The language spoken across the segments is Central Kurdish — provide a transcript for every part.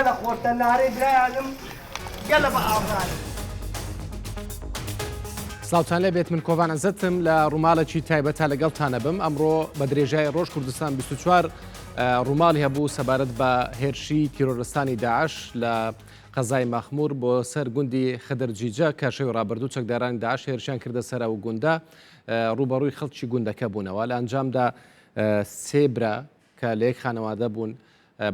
گەلە خۆشتە نارەی برایانم گەلە بە ئاغانم. سلااوان لێ بێت من کۆڤان ئەزەتم لە ڕووماڵێکی تایبەتە لەگەڵتانە بم ئەمڕۆ بە درێژای ڕۆژ کوردستان 24 ڕووماڵی هەبوو سەبارەت بە هێرشی تیرۆرستانی داعش لە قەزای مەخموور بۆ سەر گوندی خدرجیجە کە شەوی ڕابردوو چەکدارانی داعش هێرشیان کردە سەر ئەو گوندە ڕوبەڕووی خەڵکی گوندەکە بوونەوە لە ئەنجامدا سێ برا کە لە یەک خانەوادە بوون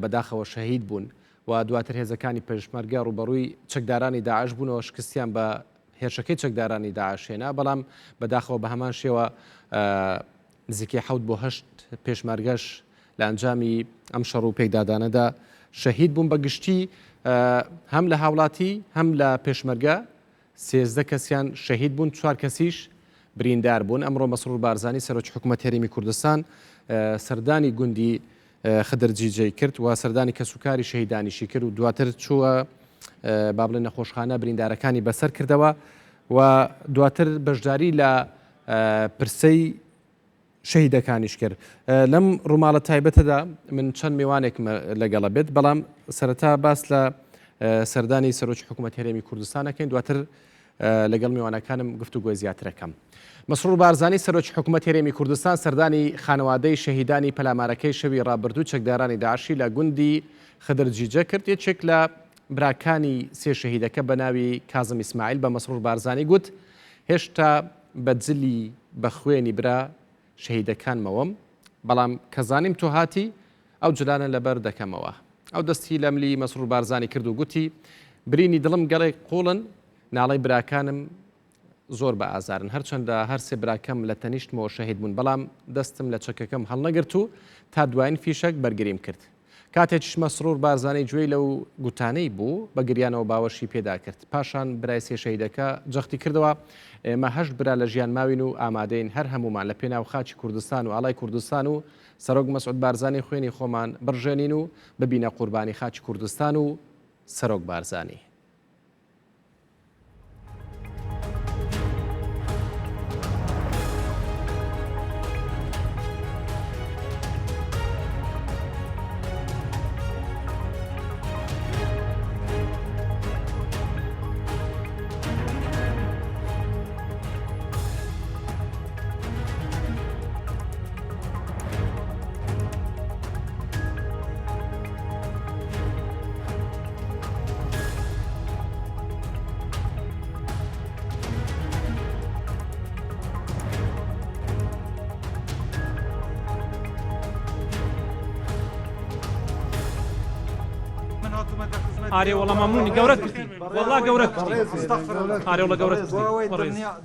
بەداخەوە شەهید بوون و دواتر هێزەکانی پێشمەرگە ڕوبەڕووی چەکدارانی داعش بوونەوە شکستیان بە هێرشەکەی چەکدارانی داعشێنا بەڵام بەداخەوە بە هەمان شێوە نزیکەی 7 بۆ 8 پێشمەرگەش لە ئەنجامی ئەم شەڕ و پێکدادانەدا شەهید بوون بە گشتی هەم لە هاوڵاتی هەم لە پێشمەرگە 13 کەسیان شەهید بوون 4 کەسیش بریندار بوون. ئەمڕۆ مەسرور بارزانی سەرۆکی حکوومەت هەرێمی کوردستان سەردانی گوندی خدرجیجەی کرد و سەردانی کەسوکاری شەهیدانیشی کرد و دواتر چووە با بڵێن نەخۆشخانە بریندارەکانی بەسەر کردەوە و دواتر بەشداری لە پرسەی شەهیدەکانیش کرد. لەم ڕووماڵە تایبەتەدا من چەند میوانێک لەگەڵە بێت بەڵام سەرەتا باس لە سەردانی سەرۆکی حکوومەت هەرێمی کوردستانەکەین دواتر لەگەڵ میوانەکانم گفتوگۆی زیاترەکەم. مەسرور بارزانی سەرۆکی حکوومەت هەرێمی کوردستان سەردانی خانەوادەی شەهیدانی پەلامارەکەی شەوی ڕابردوو چەکدارانی داعشی لە گوندی خدرجیجە کرد. یەکێک لە براکانی سێ شەهیدەکە بە ناوی کازم ئیسماعیل بە مەسرور بارزانی گوت هێشتا بە جلی بە خوێنی برا شەهیدەکانمەوەم بەڵام کەزانیم تۆ هاتی ئەو جلانە لەبەر دەکەمەوە. ئەو دەستی لە ملی مەسرور بارزانی کرد و گوتی برینی دڵم گەڵێک قوڵن ناڵەی براکانم زۆر بە ئازارن هەرچەندە هەر سێ براکەم لە تەنیشتمەوە شەهید بوون بەڵام دەستم لە چەکەکەم هەڵنەگرت و تا دوایین فیشک بەرگریم کرد. کاتێکیش مەسرور بارزانی گوێی لەو گوتانەی بوو بە گریانەوە باوەشی پێدا کرد. پاشان برای سێ شەهیدەکە جەختی کردەوە ئێمە 8 برا لە ژیان ماوین و ئامادەین هەر هەمومان لە پێناو خاچی کوردستان و ئاڵای کوردستان و سەرۆک مەسعود بارزانی خوێنی خۆمان بڕژێنین و ببینە قوربانی خاچی کوردستان و سەرۆک بارزانی. ئارێ وەڵام مەمنونی گەورەت کردی وەڵا گەورەت ئارێ وڵە گەورەت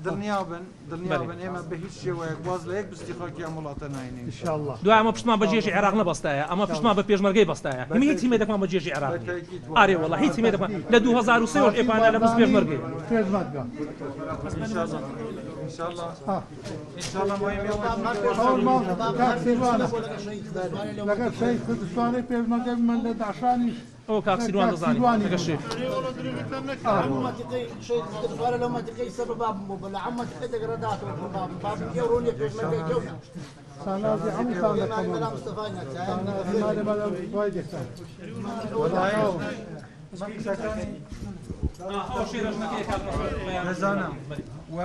دڵنیابن ئێمە بە هیچ شێوەیەک باز لە یەک بستی خەڵکی ئەم وڵاتە ناینین ئینشاءالله. دوای ئەمە پشتمان بە جێژی عێراق نەبەستایە ئەمە پشتمان بە پێشمەرگەی بەستایە هەمی هیچ هیمێدەکمان بە جێژی عێراق ئارێ وەڵا هیچ هیمێدەکمان لە 2003 ئێپانە لە بس پێشمەرگەی ئەو کاکسیروان دەزانێت گەشێ نەزانم و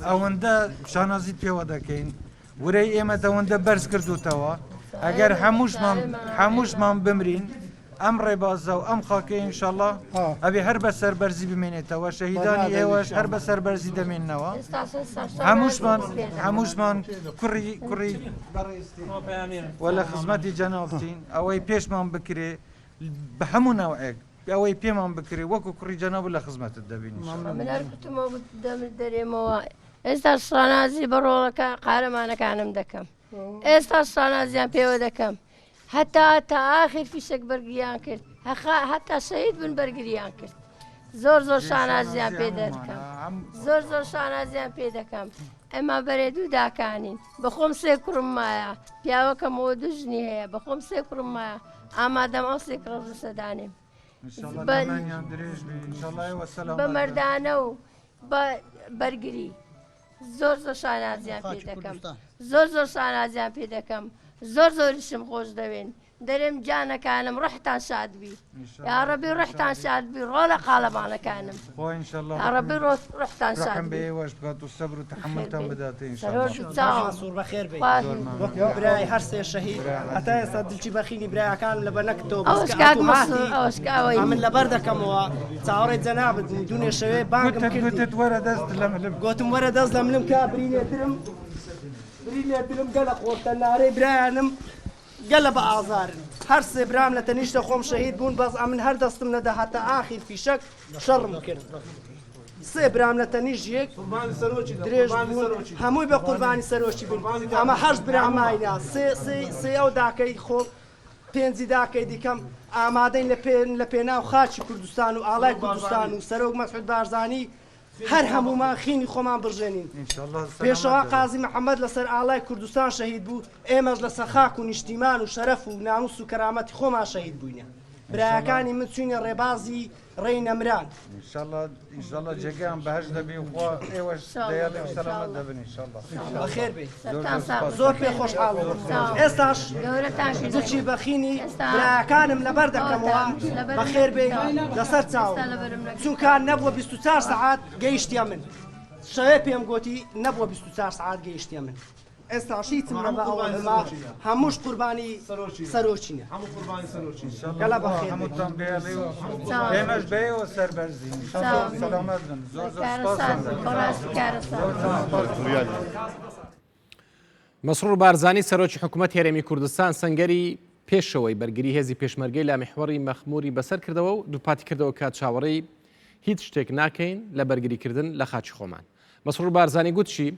ئەوەندە شانازیت پێوە دەکەین ورەی ئێمە دەوەندە بەرز کردوتەوە ئەگەر هەمووشمان بمرین ئەم ڕێبازە و ئەم خاکەی ئینشاءڵڵا ئەبێ هەر بە سەربەرزی بمێنێتەوە شەهیدانی ئێوەش هەر بە سەربەرزی دەمێننەوە هەمووشمان کوڕی وە لە خزمەتی جەنابتین ئەوەی پێشمان بکرێ بە هەموو ناوعێک ئەوەی پێمان بکرێ وەکو کوڕی جەناب لە خزمەتت دەبینی دەرێمەوە ئێستا سانازی بە ڕۆڵەکە قارەمانەکانم دەکەم ئێستا سانازیان پێوە دەکەم هەتا تا ئاخر فیشک بەرگریان کرد هەتا شەهید بن بەرگریان کرد زۆر شانازیان پێ دەکەم زۆر شانازیان پێ دەکەم ئەمە بەرێ دوو داکانین بەخۆم سێ کوڕم مایە پیاوەکەمەوە دوژنی هەیە بەخۆم سێ کوڕم مایە ئامادەم ئەو سێ کڕە سەدانێم بە مەردانە و بەرگری زۆر شانازیان پێ دەکەم زۆر شانازیان پێ دەکەم زۆریشم خۆش دەوێن درم جانا كانم رحتان شاد بي يا ربي رحتان شاد بي رولا قالبانا كانم وإن شاء الله يا ربي رحتان شاد رحم بي بي واش بقات الصبر وتحملتان بداتي إن شاء سرور الله بتاعه منصور بخير بي واهي براي هرسي الشهيد حتى يصدلتي بخيني براي كان لبنكتو اوش كاك مصر اوش كاوي عمل لبردك موا تعوري زنابد من دون الشباب بانكم كردي قلت ورا دست لملم قوتم ورا دزلم لم كابريني درم بريني درم قلق وقت الناري برايانم قلب اعذار هرسي برام لتنيشتا خوم شهيد بون بس من هر دستم لده حتى اخر في شك شر ممكن سي برام لتنيجيك دريج بون هموي بقرباني سروشي بون اما حرج برام ماينا سي او داكي خو پێنجی داکەی دیکەم ئامادەین لە پێناو خاچی کوردستان و ئاڵای کوردستان و سەرۆک مەسعود بارزانی هەر هەمومان خینی خۆمان بڕژێنین پێشەوا قازی محەممەد لەسەر ئاڵای کوردستان شەهید بوو ئێمەش لە سەخاک و نیشتیمان و شەرەف و ناموس و کەرامەتی خۆمان شەهید بووینە برایەکانی من چوینە ڕێبازی ڕێی نەمران ئینشاءالله جێگەیان بەهەش دەبی وخوا ئێوەش دەیادێ سەلامەت دەبن ئینشاءالله بەخێر بێ سرتان زۆر پێ خۆشحاڵ ئێستاش گەورەتان زوچی بەخینی برایەکانم لەبەر دەکەمەوە بەخێر بێ لەسەر چاو چونکە نەبووە 24 سەعات گەیشتیە من شەوێ پێم گوتی نەبووە 24 سەعات گەیشتیە من ئێستا شیتم لەبە ئەوەما هەمووش قوربانی سەرۆچینە گەلە بەخێر هەمووتان بێڵێ و ئێمەش بێەوە سەربەرزی سەلامەت بن زۆر مەسرور بارزانی سەرۆکی حکوومەت هێرێمی کوردستان سەنگەری پێشەوەی بەرگری هێزی پێشمەرگەی لە میحوەری مەخموری بەسەر کردەوە و دووپاتی کردەوە کات چاوەڕێی هیچ شتێک ناکەین لە بەرگریکردن لە خاچی خۆمان. مەسرور بارزانی گوتشی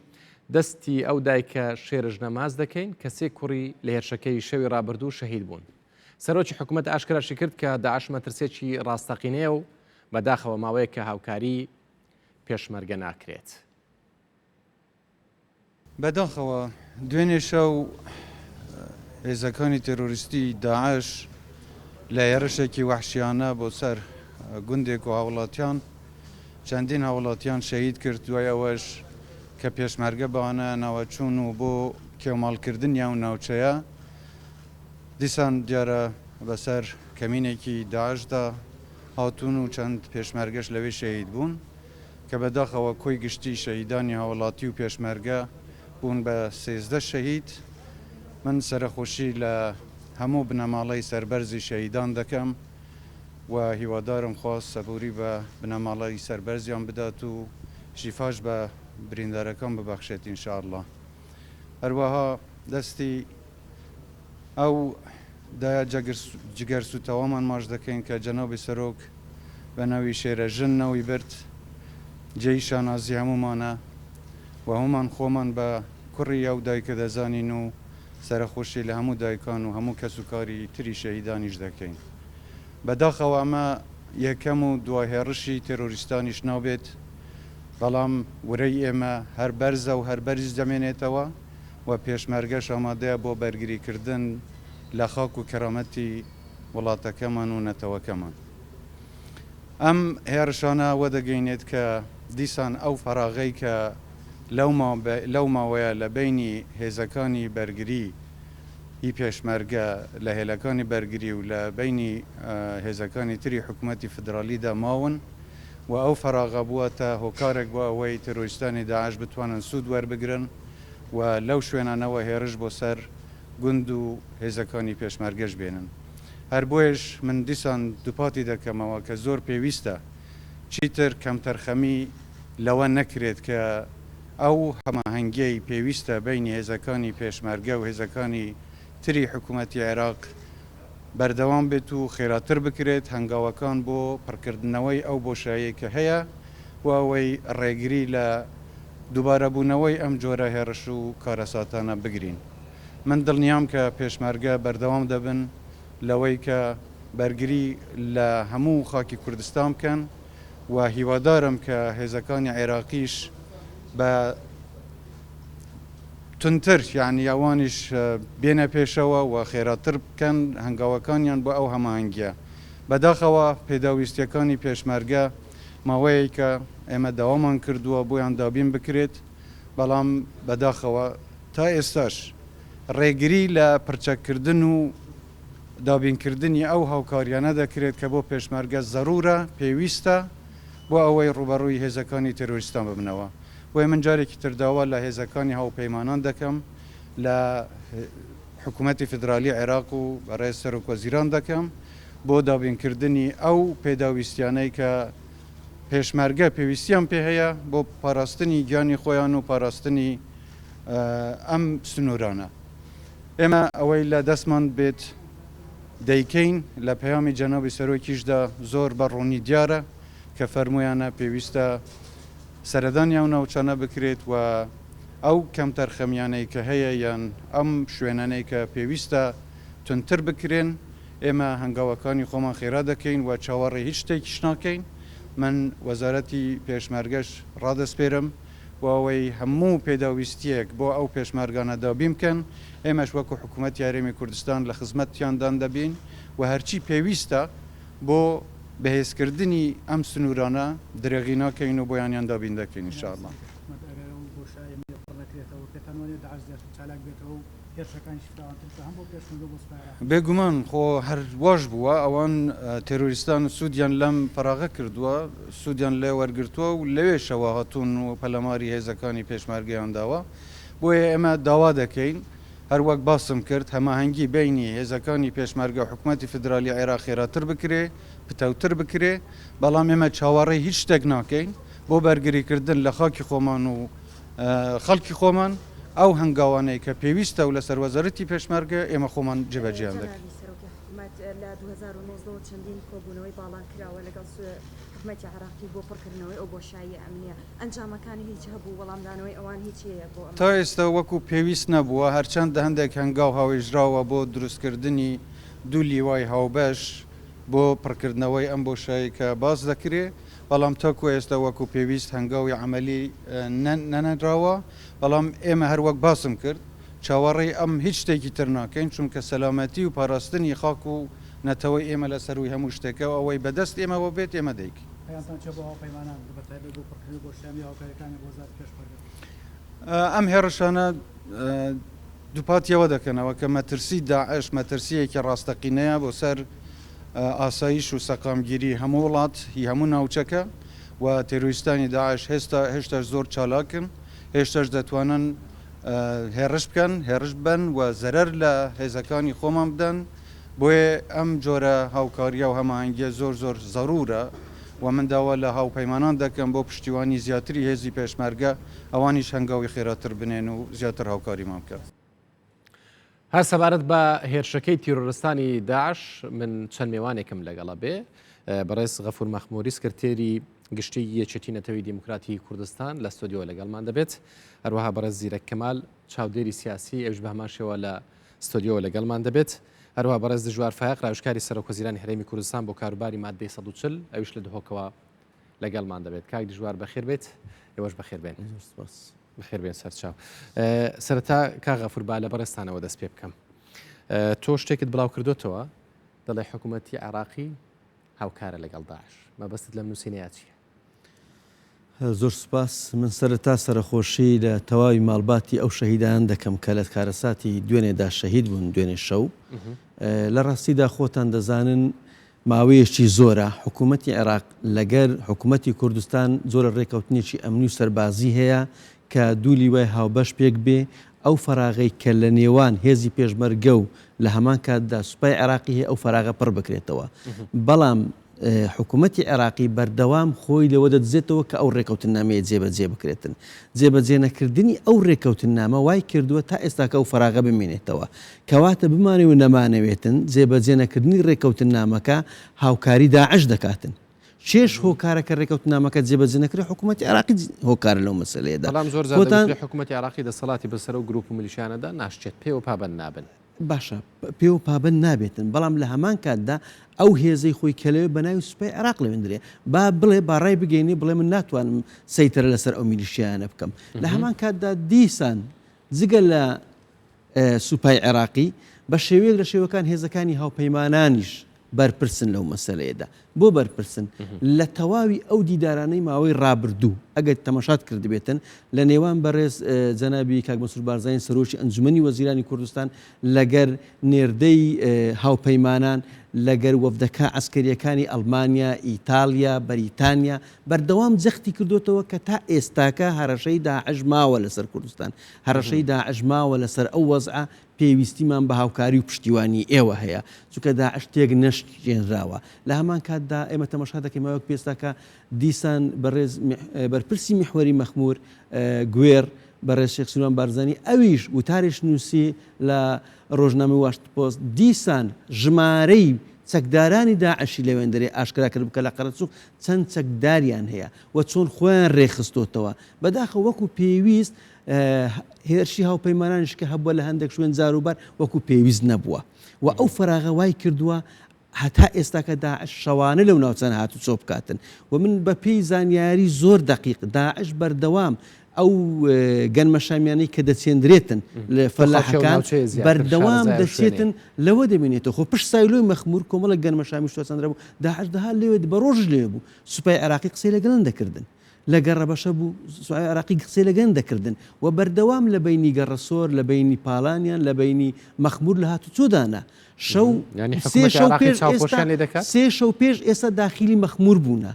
دەستی ئەو دایکە شێرژ نەماز دەکەین کەسێ کوڕی لە هێرشەکەی شەوی ڕابردوو شەهید بوون. سەرۆکی حکوومەت ئاشکراشی کرد کە داعش مەترسێکی ڕاستەقینەیە و بەداخەوە ماوەیە کە هاوکاری پێشمەرگە ناکرێت. بەداخەوە دوێنێ شەو هێزەکانی تێرۆریستی داعش لە هێرشێکی وەحشیانە بۆ سەر گوندێک و هاوڵاتیان چەندین هاوڵاتیان شەهید کرد دوای ئەوەش کە پێشمەرگە بەوانە ناوەچوون و بۆ کێوماڵکردنیا و ناوچەیە دیسان دیارە بەسەر کەمینێکی داعشدا هاتوون و چەند پێشمەرگەش لەوێ شەهید بوون کە بەداخەوە کۆی گشتی شەهیدانی هاوڵاتی و پێشمەرگە بوون بە 13 شەهید. من سەرخۆشی لە هەموو بنەماڵەی سەربەرزی شەهیدان دەکەم و هیوادارم خواست سەبووری بە بنەماڵەی سەربەرزیان بدات و شیفاش بە بریندارەکان ببەخشێت ئینشاءالله. هەروەها دەستی ئەو دایە جگەرسوتەوامان ماش دەکەین کە جەنابی سەرۆک بە ناوی شێرەژن نەوەی برد جێی شانازی هەمومانە و هەمومان خۆمان بە کوڕی ئەو دایکە دەزانین و سەرخۆشی لە هەموو دایکان و هەموو کەس و کاری تری شەهیدانیش دەکەین. بەداخەوە ئەمە یەکەم و دواهێڕشی تێرۆریستانیش نابێت بەڵام ورەی ئێمە هەر بەرزە و هەر بەرز دەمێنێتەوە و پێشمەرگەش ئامادەیە بۆ بەرگریکردن لە خاک و کەرامەتی وڵاتەکەمان و نەتەوەکەمان. ئەم هێرشانە وە دەگەینێت کە دیسان ئەو فەراغەی کە لەو ماوەیە لە بینی هێزەکانی بەرگری هی پێشمەرگە لە هێلەکانی بەرگری و لە بینی هێزەکانی تری حکوومەتی فدرالیدا ماون و ئەو فەراغە بووەتە هۆکارێک بۆ ئەوەی تەرۆریستانی داعش بتوانن سوود وەربگرن و لەو شوێنانەوە هێرش بۆ سەر گوند و هێزەکانی پێشمەرگەش بێنن. هەر بۆیش من دیسان دووپاتی دەکەمەوە کە زۆر پێویستە چیتر کەم تەرخەمی لەوە نەکرێت کە ئەو هەماهەنگیەی پێویستە بینی هێزەکانی پێشمەرگە و هێزەکانی تری حکوومەتی عێراق بەردەوام بێت و خێراتر بکرێت هەنگاوەکان بۆ پڕکردنەوەی ئەو بۆشایی کە هەیە و ئەوەی ڕێگری لە دووبارەبوونەوەی ئەم جۆرە هێرش و کارەساتانە بگرین. من دڵنیام کە پێشمەرگە بەردەوام دەبن لەوەی کە بەرگری لە هەموو خاکی کوردستان بکەن و هیوادارم کە هێزەکانی عێراقیش بە تونتر یعنی ئەوانیش بێنە پێشەوە و خێراتر بکەن هەنگاوەکانیان بۆ ئەو هەماهەنگیە. بەداخەوە پێداویستیەکانی پێشمەرگە ماوەیە کە ئێمە داوامان کردووە بۆیان دابین بکرێت بەڵام بەداخەوە تا ئێستاش ڕێگری لە پرچەکردن و دابینکردنی ئەو هاوکاریانە دەکرێت کە بۆ پێشمەرگە زەرورە پێویستە بۆ ئەوەی ڕوبەڕووی هێزەکانی تێرۆریستان ببنەوە بۆیە من جارێکی ترداوە لە هێزەکانی هاوپەیمانان دەکەم لە حکوومەتی فدرالی عێراق و بەڕێز سەرۆکوەزیران دەکەم بۆ دابینکردنی ئەو پێداویستیانەی کە پێشمەرگە پێویستیان پێ هەیە بۆ پاراستنی گیانی خۆیان و پاراستنی ئەم سنوورانە ئێمە ئەوەی لە دەستمان بێت دەیکەین لە پەیامی جەنابی سەرۆکیشدا زۆر بەڕوونی دیارە کە فەرمویانە پێویستە سەردانیان ناوچانە بکرێت و ئەو کەم تەرخەمیانەی کە هەیە یان ئەم شوێنانەی کە پێویستە تونتر بکرێن ئێمە هەنگاوەکانی خۆمان خێرا دەکەین و چاوەڕێ هیچ شتێکیش ناکەین من وەزارەتی پێشمەرگەش ڕادەسپێرم و ئەوەی هەموو پێداویستیەک بۆ ئەو پێشمەرگانە دابی بکەن ئێمەش وەکو حکوومەتی یاریمی کوردستان لە خزمەتیاندان دەبین و هەرچی پێویستە بۆ بەهێزکردنی ئەم سنوورانە درێغی ناکەین و بۆیانیان دابین دەکەین ئینشاءالله بێگومان خۆ هەر واش بووە ئەوان تێرۆریستان سوودیان لەم فراغە کردووە سوودیان لێ وەرگرتووە و لەوێشەوە هاتوون و پەلەماری هێزەکانی پێشمەرگەیان داوە بۆیە ئێمە داوا دەکەین هەر وەک باسم کرد هەماهەنگی بینی هێزەکانی پێشمەرگە حکوومەتی فدرالی عێراق خێراتر بکرێ پتەوتر بکرێ بەڵام ئێمە چاوەڕێی هیچ شتێک ناکەین بۆ بەرگریکردن لە خاکی خۆمان و خەڵکی خۆمان ئەو هەنگاوانەی کە پێویستە و لەسەر وەزارەتی پێشمەرگە ئێمە خۆمان جێبەجێیان دەکەین لە 2009 چەندین کۆبوونەوەی باڵان کراوە لەگەڵ حکوومەتی عێراقی بۆ پڕکردنەوەی ئەو بۆشایی ئەمنیە ئەنجامەکانی هیچ هەبوو وەڵامدانەوەی ئەوان هیچ هەیە بۆ تا ئێستا وەکو پێویست نەبووە هەرچەند هەندێک هەنگاو هاوێژراوە بۆ دروستکردنی دوو لیوای هاوبەش بۆ پڕکردنەوەی ئەم بۆشایی کە باز دەکرێت بەڵام تاکو ئێستا وەکو پێویست هەنگاوی عملی نەنەدراوە بەڵام ئێمە هەر وەک باسم کرد چاوەڕێی ئەم هیچ شتێکی تر ناکەین چونکە سەلامەتی و پاراستنی خاک و نەتەوەی ئێمە لە سەروی هەموو شتێکەوە ئەوەی بەدەست ئێمەوە بێت ئێمە دەیک ئەم هێڕشانە دووپاتیەوە دەکەنەوە کە مەترسی داعش مەترسیەکی ڕاستەقینەیە بۆ سەر ئاسایش و سەقامگیری هەموو وڵات هی هەموو ناوچەکە و تێروریستانی داعش هێشتا زۆر چالاکن هێشتاش دەتوانن هێڕش بکەن هێڕش بن و زەرەر لە هێزەکانی خۆمان بدەن بۆیە ئەم جۆرە هاوکاریە و هەماهەنگیە زۆر زۆر زەرورە و من داوا لە هاوپەیمانان دەکەم بۆ پشتیوانی زیاتری هێزی پێشمەرگە ئەوانیش هەنگاوی خێراتر بنێن و زیاتر هاوکاریمان بکەن هەر سەبارەت بە هێرشەکەی تیرۆریستانی داعش من چەند میوانێکم لەگەڵە بێ بەڕێز غەفور مەخموری سکرتێری گشتی یەکێتی نەتەوەی دیموکراتی کوردستان لە ستۆدیۆ لەگەڵمان دەبێت هەروەها بەڕێز زیرەک کەمال چاودێری سیاسی ئەوش بە هەمان شێوە لە ستۆدیۆ لەگەڵمان دەبێت هەروەها بەڕێز دژوار فایق ڕاوشکاری سەرۆکوەزیرانی هەرێمی کوردستان بۆ کاروباری مادەی 140 ئەوش لە دهۆکەوە لەگەڵمان دەبێت کاک دژوار بەخێر بێت ئێوەش بەخێر بێن بەخێر بێن سەرچاو سەرەتا کا غەفور با لە بەڕێستانەوە دەست پێ بکەم تۆ شتێکت بڵاو کردوتەوە دەڵێ حکوومەتی عێراقی هاوکارە لەگەڵ داعش مەبەستت لەم نووسینەیە چییە؟ زۆر سوپاس من سەرەتا سەرخۆشی لە تەواوی ماڵباتی ئەو شەهیدان دەکەم کە لە کارەساتی دوێنێدا شەهید بوون دوێنێ شەو لە ڕاستیدا خۆتان دەزانن ماوەیەکی زۆرە حکوومەتی عێراق لەگەر حکوومەتی کوردستان زۆرە ڕێکەوتنێکی ئەمنی و سەربازی هەیە کە دوو لیوای هاوبەش پێک بێ ئەو فەراغەی کە لە نێوان هێزی پێشمەرگە و لە هەمان کاتدا سوپای عێراقی هەیە ئەو فەراغە پڕ بکرێتەوە بەڵام حکوومەتی عێراقی بەردەوام خۆی لەوە دەدزێتەوە کە ئەو ڕێکەوتنامەیە جێبەجێ بکرێتن جێبەجێ نەکردنی ئەو ڕێکەوتنامە وای کردووە تا ئێستاکە ئەو فەراغە بمێنێتەوە کەواتە بمانێ و نەمانەوێتن جێبەجێ نەکردنی ڕێکەوتنامەکە هاوکاری داعش دەکاتن چێش هۆکارەکە ڕێکەوتنامەکە جێبەجێ نەکرێت حکوومەتی عێراقی هۆکارە لەو مەسەلەیەدا بەڵام زۆر زیاتر حکوومەتی عێراقی دەسەڵاتی بەسەر و گروپ و میلیشیانەدا ناشتێت پێوە پابەند نابن باشە پێوە پابەند نابێتن بەڵام لە هەمان کاتدا ئەو هێزەی خۆی کەلەوێ بەناوی سوپای عێراق لەوێندرێ با بڵێ باڕای بگەینی بڵێ من ناتوانم سەیترە لەسەر ئەو میلیشیانە بکەم لە هەمان کاتدا دیسان جگە لە سوپای عێراقی بە شێوەیەک لە شێوەکان هێزەکانی هاوپەیمانانیش بەرپرسن لەو مەسەلەیەدا بۆ بەرپرسن لە تەواوی ئەو دیدارانەی ماوەی ڕابردوو ئەگەر تەماشات کردبێتن لە نێوان بەڕێز جەنابی کاک مەسعود بارزانی سەرۆکی ئەنجومەنی وەزیرانی کوردستان لەگەر نێردەی هاوپەیمانان لەگەر وەفدەکە عسکەریەکانی ئەڵمانیا ئیتالیا بەریتانیا بەردەوام جەختی کردوتەوە کە تا ئێستاکە هەرەشەی داعش ماوە لەسەر کوردستان هەرەشەی داعش ماوە لەسەر ئەو وەزعە پێویستیمان بە هاوکاری و پشتیوانی ئێوە هەیە چونکە داعش تێک نەشتێنراوە لە هەمان کاتدا ئێمە تەماشا دەکەین ماوەک پێستاکە دیسان بەڕێز بەرپرسی میحوەری مەخمور گوێر بەڕێز شێخ سولێمان بارزانی ئەویش وتارێش نووسی لە ڕۆژنامەی واشت پۆست دیسان ژمارەی چەکدارانی داعشی لەوێندەرێ ئاشکرا کرد بکە لە قەرەچوو چەند چەکداریان هەیە و چۆن خۆیان ڕێخستۆتەوە بەداخە وەکو پێویست هێرشی هاوپەیمانانیش کە هەبووە لە هەندێک شوێن جاروبار وەکو پێویست نەبووە و ئەو فەراغە وای کردووە هەتا ئێستاکە داعش شەوانە لەو ناوچەند هاتوو چۆ بکاتن و من بە پێی زانیاری زۆر دەقیق داعش بەردەوام ئەو گەنمە شامیانەی کە دەچێندرێتن لە فەلاحەکان بەردەوام دەچێتن لەوە دەمێنێتەوە خۆ پشت سایلۆی مەخمور کۆمەڵە گەنمە شامی شتۆچەندرە بوو داعش دەها لێوێ بە ڕۆژ لێ بوو سوپای عێراقی قسەی لەگەڵن دەکردن لە گەڕەبەشە بوو سوپای عێراقی قسەی لەگەن دەکردن و بەردەوام لە بینی گەڕەسۆر لە بینی پاڵانیان لە بینی مەخمور لە هاتوچۆدانە شەو سێ شەو پێش ئێستا داخلی مەخمور بوونە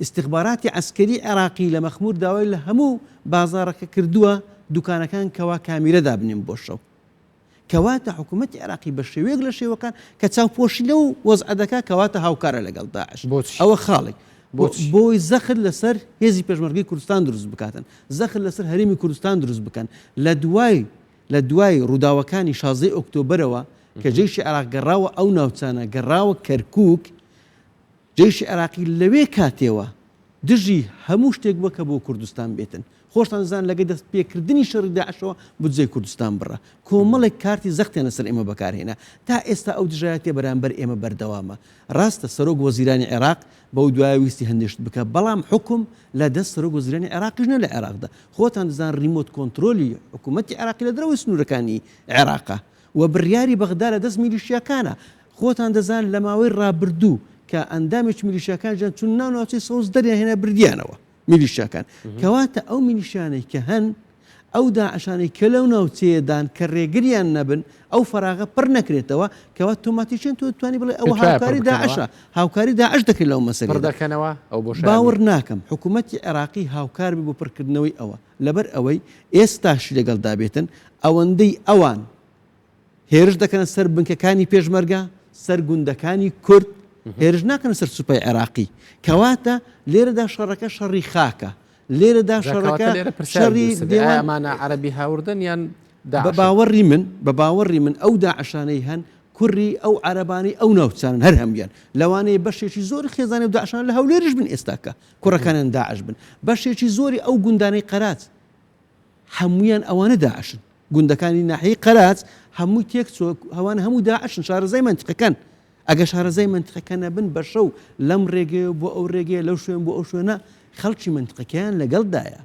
استخباراتی عسکەری عێراقی لە مەخمور داوای لە هەموو بازارەکە کردووە دوکانەکان کەوا کامیرەدا بنێن بۆ شەو کەواتە حکوومەتی عێراقی بە شێوەیەک لە شێوەکان کە چاوپۆشی لەو وەزعە دەکا کەواتە هاوکارە لەگەڵ داعش ئەوە خاڵی بۆی زەخر لەسەر هێزی پێشمەرگەی کوردستان دروست بکاتن زەخر لەسەر هەرێمی کوردستان دروست بکەن لە دوای ڕووداوەکانی 16 ئۆکتۆبرەوە کە جێیشی عێراق گەڕاوە ئەو ناوچانە گەڕاوە کەرکووک جێیشی عێراقی لەوێ کاتێوە دژی هەموو شتێک وەکە بۆ کوردستان بێتن خۆشتان زان لەگەی دەست پێکردنی شەڕی داعشەوە بودجەی کوردستان بڕە کۆمەڵێک کارتی زەختێنە سەر ئێمە بەکارهێنا تا ئێستا ئەو دژایەتێ بەرامبەر ئێمە بەردەوامە ڕاستە سەرۆک وەزیرانی عێراق بەو دوای ویستی هەندێشت بکە بەڵام حکم لە دەست سەرۆک وەزیرانی عێراقیشنە لە عێراقدا خۆتان دەزان ریمۆت کۆنترۆلی حکوومەتی عێراقی لە دەرەوەی سنوورەکانی عێراقا و بڕیاری بەغدا لە دەست میلیشیاکانە خۆتان دەزان لە ماوەی ڕابردوو کە ئەندامێک میلیشیاکان جان چون ناوناوچەی سەوز دەریان هێنا بردیانەوە میلیشیاکان کەواتە ئەو میلیشیانەی کە هەن ئەو داعشانەی کە لەو ناوچەیەدان کە ڕێگریان نەبن ئەو فەراغە پڕ نەکرێتەوە کەوات تۆماتیکیان تۆ توانی بڵێ ئەوە هاوکاری داعشە هاوکاری داعش دەکرێت لەو مەسەلەکەنەوە ئەو باوەڕ ناکەم حکوومەتی عێراقی هاوکار بۆ پڕکردنەوەی ئەوە لەبەر ئەوەی ئێستاشی لەگەڵدا بێتن ئەوەندەی ئەوان هێرش دەکەنە سەر بنکەکانی پێشمەرگە سەر گوندەکانی کورد هێرش ناکەن سەر سوپای عێراقی کەواتە لێرەدا شەڕەکە شەڕی خاکە لێرەدا شەڕەکە شەڕی ئەمانە عەرەبی هاوردن یان بە باوەڕی من ئەو داعشانەی هەن کوڕی ئەو عەرەبانی ئەو ناوچانن هەر هەمویان لەوانەیە بەشێکی زۆر خێزانێ و داعشان لە هەولێرش بن ئێستاکە کوڕەکانیان داعش بن بەشێکی زۆری ئەو گوندانەی قەرات هەمویان ئەوانە داعشن گوندەکانی ناحیەی قەرات هەمووی تێک هەوان هەموو داعشن شارەزای منتیقەکەن ئەگە شارەزای منتیقەکە نەبن بە شەو لەم ڕێگەیە بۆ ئەو ڕێگەیە لەو شوێن بۆ ئەو شوێنە خەڵکی منتیقەکەیان لەگەڵدایە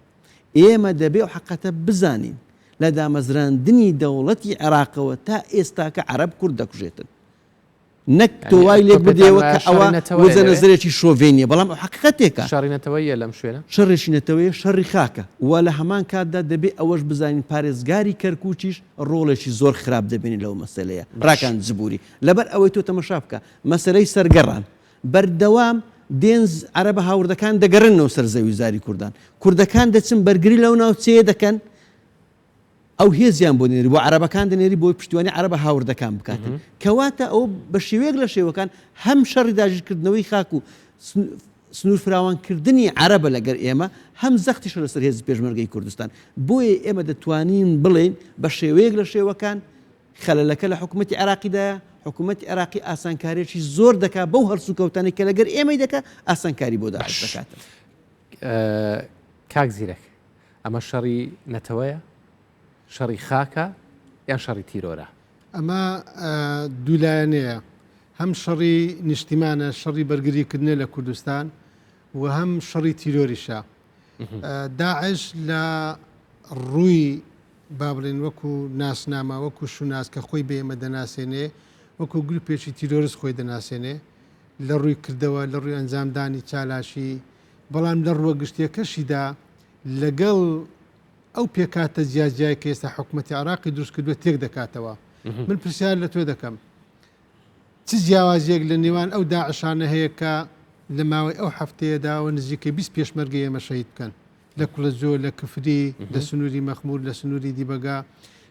ئێمە دەبێ و حەقەتە بزانین لە دامەزراندنی دەوڵەتی عێراقەوە تا ئێستاکە عەرەب کورد دەکوژێتن نەک تۆوای لێک بدەوە کە ئەوە وزە نەزرێکی شۆڤێنیە بەڵام ئەو حەقیقەتێکە شەڕی نەتەوەیە لەم شوێنە شەڕێکی نەتەوەیە شەڕی خاکە و لە هەمان کاتدا دەبێ ئەوەش بزانین پارێزگاری کەرکووچیش ڕۆڵێکی زۆر خراپ دەبێنی لەو مەسەلەیە ڕاکان جبووری لەبەر ئەوەی تۆ تەماشا بکە مەسەلەی سەرگەڕان بەردەوام دێنز عەرەبە هاوردەکان دەگەڕنەوە سەر زەوی زاری کوردەکان دەچن بەرگری لەو ناوچەیە دەکەن ئەو هێزیان بۆ نێری بۆ عەرەبەکان دەنێری بۆی پشتیوانی عەرەبە هاوردەکان بکاتن کەواتە ئەو بە شێوەیەک لە شێوەکان هەم شەڕی داگیرکردنەوەی خاک و سنوور فراوانکردنی عەرەبە لەگەر ئێمە هەم زەختیش لەسەر هێزی پێشمەرگەی کوردستان بۆیە ئێمە دەتوانین بڵێن بە شێوەیەک لە شێوەکان خەلەلەکە لە حکوومەتی عێراقیدایە حکوومەتی عێراقی ئاسانکاریەکی زۆر دەکات بەو هەرسوکەوتانی کە لەگەر ئێمەی دەکات ئاسانکاری بۆ داعش دەکاتن کاک زیرەک ئەمە شەڕی نەتەوەیە شەڕی خاکە یان شەڕی تیرۆرە ئەمە دوولایەنەیە هەم شەڕی نیشتیمانە شەڕی بەرگریکردنە لە کوردستان و هەم شەڕی تیرۆریشە داعش لە ڕووی با بڵێن وەکو ناسنامە وەکو شوناس کە خۆی بە ئێمە دەناسێنێ وەکو گروپێکی تیرۆریست خۆی دەناسێنێ لە ڕووی کردەوە لە ڕووی ئەنجامدانی چالاشی بەڵام لە ڕووە گشتیەکەشیدا لەگەڵ ئەو پێکاتە جیاجای کە ئێستا حکوومەتی عراقی دروست کردووە تێک دەکاتەوە من پرسیار لە تۆ دەکەم چ جیاوازیەک لە نێوان ئەو داعشانە هەیە کە لە ماوەی ئەو هەفتەیەداوە نزیکەی 20 پێشمەرگەی ئێمە شەهید بکەن لە کوڵەزۆ لە کفری لە سنووری مەخمور لە سنووری دیبەگا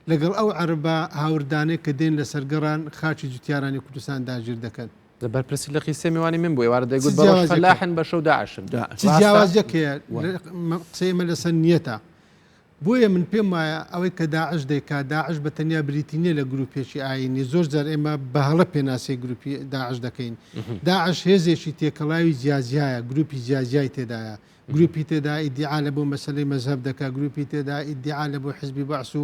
لەگەڵ ئەو عەربە هاوردانەی کە دێن لە سەرگەڕان خاچی جوتیارانی کوردستان داگیر دەکەن بەرپرسی لە قیسە میوانی من بووی وارە دەیگوت بەڕۆژ فەلاحن بە شەو داعشن چ جیاوازیەک هەیە قسەیمە لەسەر نیەتە بۆیە من پێم وایە ئەوەی کە داعش دەیکات داعش بە تەنیا بریتینیە لە گروپێکی ئاینی زۆر جار ئێمە بە هەڵە پێناسی گروپی داعش دەکەین داعش هێزێکی تێکەڵاوی جیاجایە گروپی جیاجای تێدایە گروپی تێدا ئیدعا لە بۆ مەسەلەی مەذهب دەکات گروپی تێدا ئیدعا لە بۆ حزبی بەعس و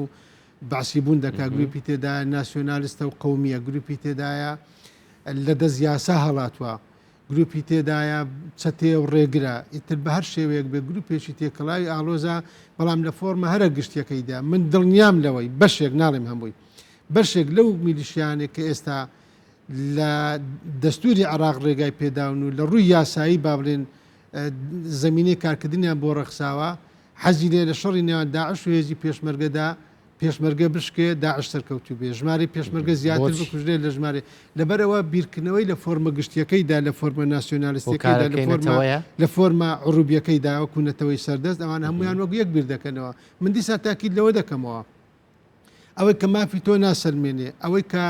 بەعسیبوون دەکات گروپی تێدا ناسیۆنالیستە و قەومیە گروپی تێدایە لە دەست یاسا هەڵاتوە گروپی تێدایە چەتێ و ڕێگرە ئیتر بە هەر شێوەیەک بێ گروپێکی تێکەڵاوی ئالۆزا بەڵام لە فۆرمە هەرە گشتەکەیدا من دڵنیام لەوەی بەشێک ناڵێم هەمووی بەشێک لەو میلیشیانێک کە ئێستا لە دەستوری عراق ڕێگای پێداون و لە ڕووی یاسایی با بڵێن زمینەی کارکردنیان بۆ ڕەخساوە حەزی لێ لە شەڕی نێوان داعش و هێزی پێشمەرگەدا پێشمەرگە بشکێ داعش سەرکەوتو بێ ژماری پێشمەرگە زیاتر بکوژێ لە ژمارە لەبەرەوە بیرکردنەوەی لە فۆرمە گشتیەکەیدا لە فۆرمە ناسیۆنالیستەکەیدا لە فۆرمە عروبیەکەیدا وەکوونەتەوەی سەردەست ئەوان هەمویان وەک یەک بیر دەکەنەوە من دیسا تاکید لەوە دەکەمەوە ئەوەی کە مافی تۆ ناسەلمێنێ ئەوەی کە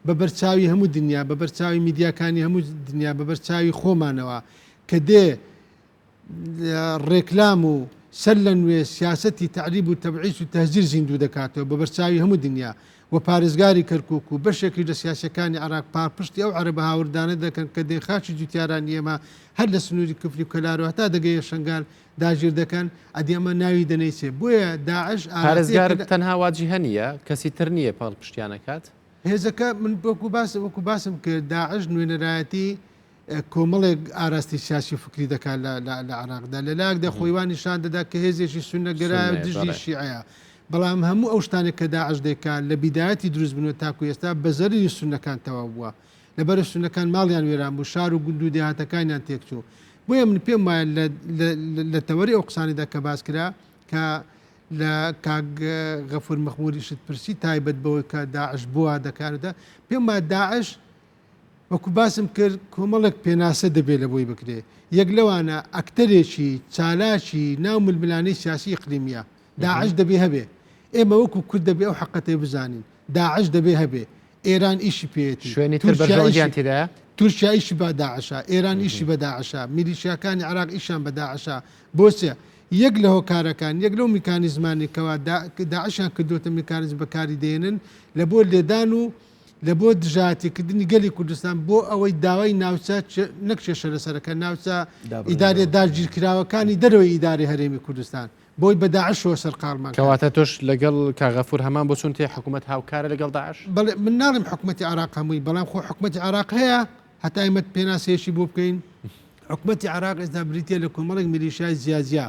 بە بەرچاوی هەموو دنیا بە بەرچاوی میدیاکانی هەموو دنیا بە بەرچاوی خۆمانەوە کە دێ ڕێکلام و سەر لە نوێ سیاسەتی تعریب و تەبعیض و تەهجیر زیندوو دەکاتەوە بە بەرچاوی هەموو دنیا و پارێزگاری کەرکووک و بەشێکی لە سیاسەکانی عراق پاپشتی ئەو عەرەبە هاوردانە دەکەن کە دێن خاچی جوتیارانی ئێمە هەر لە سنووری کفری و کەلارەوە هەتا دەگەیە شنگال داگیر دەکەن ئەدی ئەمە ناوی دەنەیسێ بۆیە داعش پارێزگار تەنها واجی هەنیە کەسی تر نییە پاڵ پشتیانەکات هێزەکە من وەکو باسم کرد داعش نوێنەرایەتی کۆمەڵێک ئاراستی سیاسی فکری دەکات لە عراقدا لە لاکدا خۆیوان نیشان دەدا کە هێزێکی سونەگەرایە و دژی شیعەیە بەڵام هەموو ئەو شتانێک کە داعش دەکات لە بیدایەتی دروست بنەوە تاکو ئێستا بەزەری سونەکان تەواو بووە لەبەر سونەکان ماڵیان وێران بوو شار و گوند و دێهاتەکانیان تێکچوو بۆیە من پێم وایە لە تەوەری ئەو قسانیدا کە باس کرا کە لە کاک غەفور مەخموری شت پرسی تایبەت بەوەی کە داعش بووە دەکاتدا پێم وایە داعش وەکو باسم کرد کۆمەڵێک پێناسە دەبێت لە بۆی بکرێ یەک لەوانە ئەکتەرێکی چالاشی ناو ململانەی سیاسی ئیقلیمیە داعش دەبێ هەبێ ئێمە وەکو کورد دەبێ ئەو حەقەتەی بزانین داعش دەبێ هەبێ ئێران ئیشی پێێتی شوێنی تر بەژۆریان تێدایە تورکیا ئیشی بە داعشە ئێران ئیشی بە داعشە میلیشیاکانی عراق ئیشان بە داعشە بۆچە یەک لە هۆکارەکان یەک لەو میکانیزمانێکەوە داعشیان کردوتە میکانیزم بەکاری دێنن لە بۆ لێدان و لە بۆ دژاتیکردنی گەلی کوردستان بۆ ئەوەی داوای ناوچە نەکشێشە لەسەرەکە ناوچە ئیدارێ داگیرکراوەکانی دەرەوەی ئیداری هەرێمی کوردستان بۆی بە داعشەوە سەرقاڵمان کەواتە تۆش لەگەڵ کاغەفور هەمان بۆ چون تێ حکوومەت هاوکارە لەگەڵ داعش بەڵێ من ناڵم حکوومەتی عراق هەمووی بەڵام خۆ حکوومەتی عراق هەیە هەتا ئێمە پێناسێشی بۆ بکەین حکوومەتی عراق ئێستا بریتە لە کۆمەڵێک میلیشیای زیازیا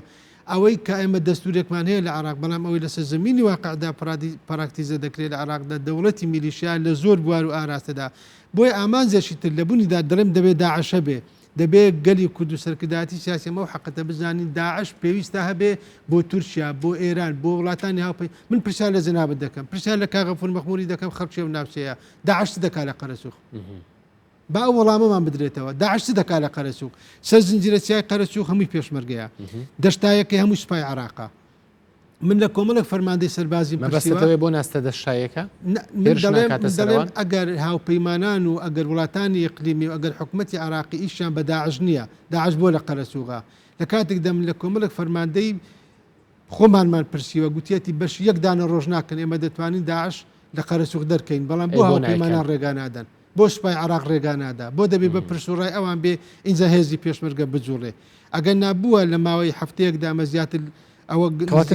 ئەوەی کە ئێمە دەستورێکمان هەیە لە عراق بەڵام ئەوەی لەسەر زمینی واقعدا پراکتیزە دەکرێت لە عراقدا دەوڵەتی میلیشیا لە زۆر بوار و ئاراستەدا بۆی ئامانجێکی تر لە بوونیدا دەڵێم دەبێت داعشە بێ دەبێت گەلی کورد و سەرکردایەتی سیاسی ئەمە و حەقەتە بزانین داعش پێویستە هەبێ بۆ تورکیا بۆ ئێران بۆ وڵاتانی هاوپەی من پرسیار لە جەنابەت دەکەم پرسیار لە کاغەفور مەخموری دەکەم خەڵکی و ناوچەیە داعش چ دەکات لە قەرەسووخ با ئەو وەڵامەمان بدرێتەوە داعش چ دەکات لە قەرەسووک سەر زنجیرە چیای قەرەسووک هەمووی پێشمەرگەیە دەشتایەکەی هەمووی سوپای عراقا من لە کۆمەڵێک فەرماندەی سەربازی بەستەوەی بۆ ناستە دەشتایەکە دەڵێم ئەگەر هاوپەیمانان و ئەگەر وڵاتانی ئیقلیمی و ئەگەر حکوومەتی عراقی ئیشیان بە داعش نییە داعش بۆ لە قەرەسووغا لە کاتێکدا من لە کۆمەڵێک فەرماندەی خۆمانمان پرسیوە گوتیەتی بەش یەک دانە ڕۆژ ناکەن ئێمە دەتوانین داعش لە قەرەسووق دەرکەین بەڵام بۆ هاوپەیمانان ڕێگا نادەن بۆ سوپای عراق ڕێگا نادا بۆ دەبێت بە پرسوڕای ئەوان بێ ئینجا هێزی پێشمەرگە بجوڵێ ئەگەر نابووە لە ماوەی هەفتەیەکدا ئەمە زیاتر ئەوە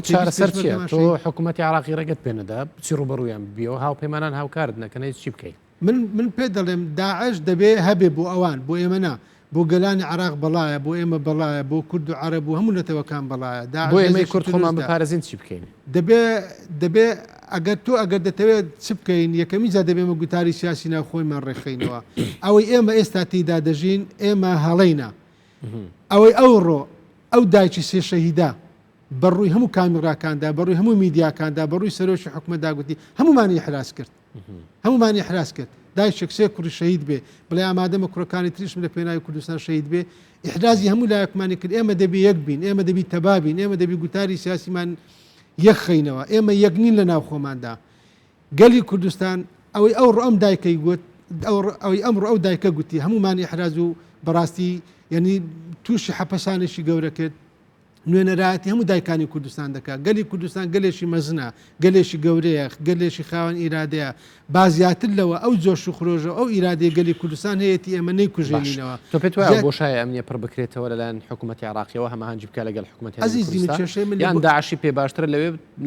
چارەسەر چیە تۆ حکوومەتی عراقی ڕێگەت پێنەدا بچی ڕوبەڕوویان بیەوە هاوپەیمانان هاوکارت نەکەنەی چی بکەیت من پێ دەڵێم داعش دەبێ هەبێ بۆ ئەوان بۆ ئێمە نا بۆ گەلانی عراق بەڵایە بۆ ئێمە بەڵایە بۆ کورد و عەرەب و هەموو نەتەوەکان بەڵایە بۆ ئێمەی کورد خۆمان بپارێزین چی بکەین دەبێ ئەگەر تۆ ئەگەر دەتەوێت چ بکەین یەکەمی جا دەبێمە گوتاری سیاسی ناوخۆیمان ڕێخینەوە ئەوەی ئێمە ئێستا تێدا دەژین ئێمە هەڵەینا ئەوەی ئەوڕۆ ئەو دایکی سێ شەهیدا بەڕووی هەموو کامیڕاکاندا بەڕووی هەموو میدیاکاندا بەڕووی سەرۆکی حکومەتدا گوتی هەمومانی حراس کرد هەمومانی حراس کرد دایشێک سێ کوڕی شەهید بێ بڵێ ئامادەمە کوڕەکانی تریشم لە پێناوی کوردستان شەهید بێ ئیحرازی هەموو لایەکمانی کرد ئێمە دەبی یەک بین ئێمە دەبی تەبابین ئێمە دەبی گوتاری سیاسیمان یەخەینەوە ئێمە یەکنین لە ناو خۆماندا گەلی کوردستان ئەوەی ئەو ڕۆم دایکەی گوت ئەوەی ئەمڕۆ ئەو دایکە گوتی هەمومانی حراز و بەڕاستی یعنی تووشی حەپەسانێکی گەورە کرد نوێنەرایەتی هەموو دایکانی کوردستان دەکات گەلی کوردستان گەلێکی مەزنە گەلێکی گەورەیە گەلێکی خاوەن ئیرادەیە بازیاتر لەوە ئەو جۆش و خرۆژە ئەو ئیرادەیە گەلی کوردستان هەیەی ئێمە نەیکوژێنینەوە تۆ پێت وایە بۆشایە ئەمنیە پڕ بکرێتەوە لەلایەن حکوومەتی عراقیەوە هەماهەنگی بکە لەگەڵ حکوومەتی یان داعشی پێ باشترە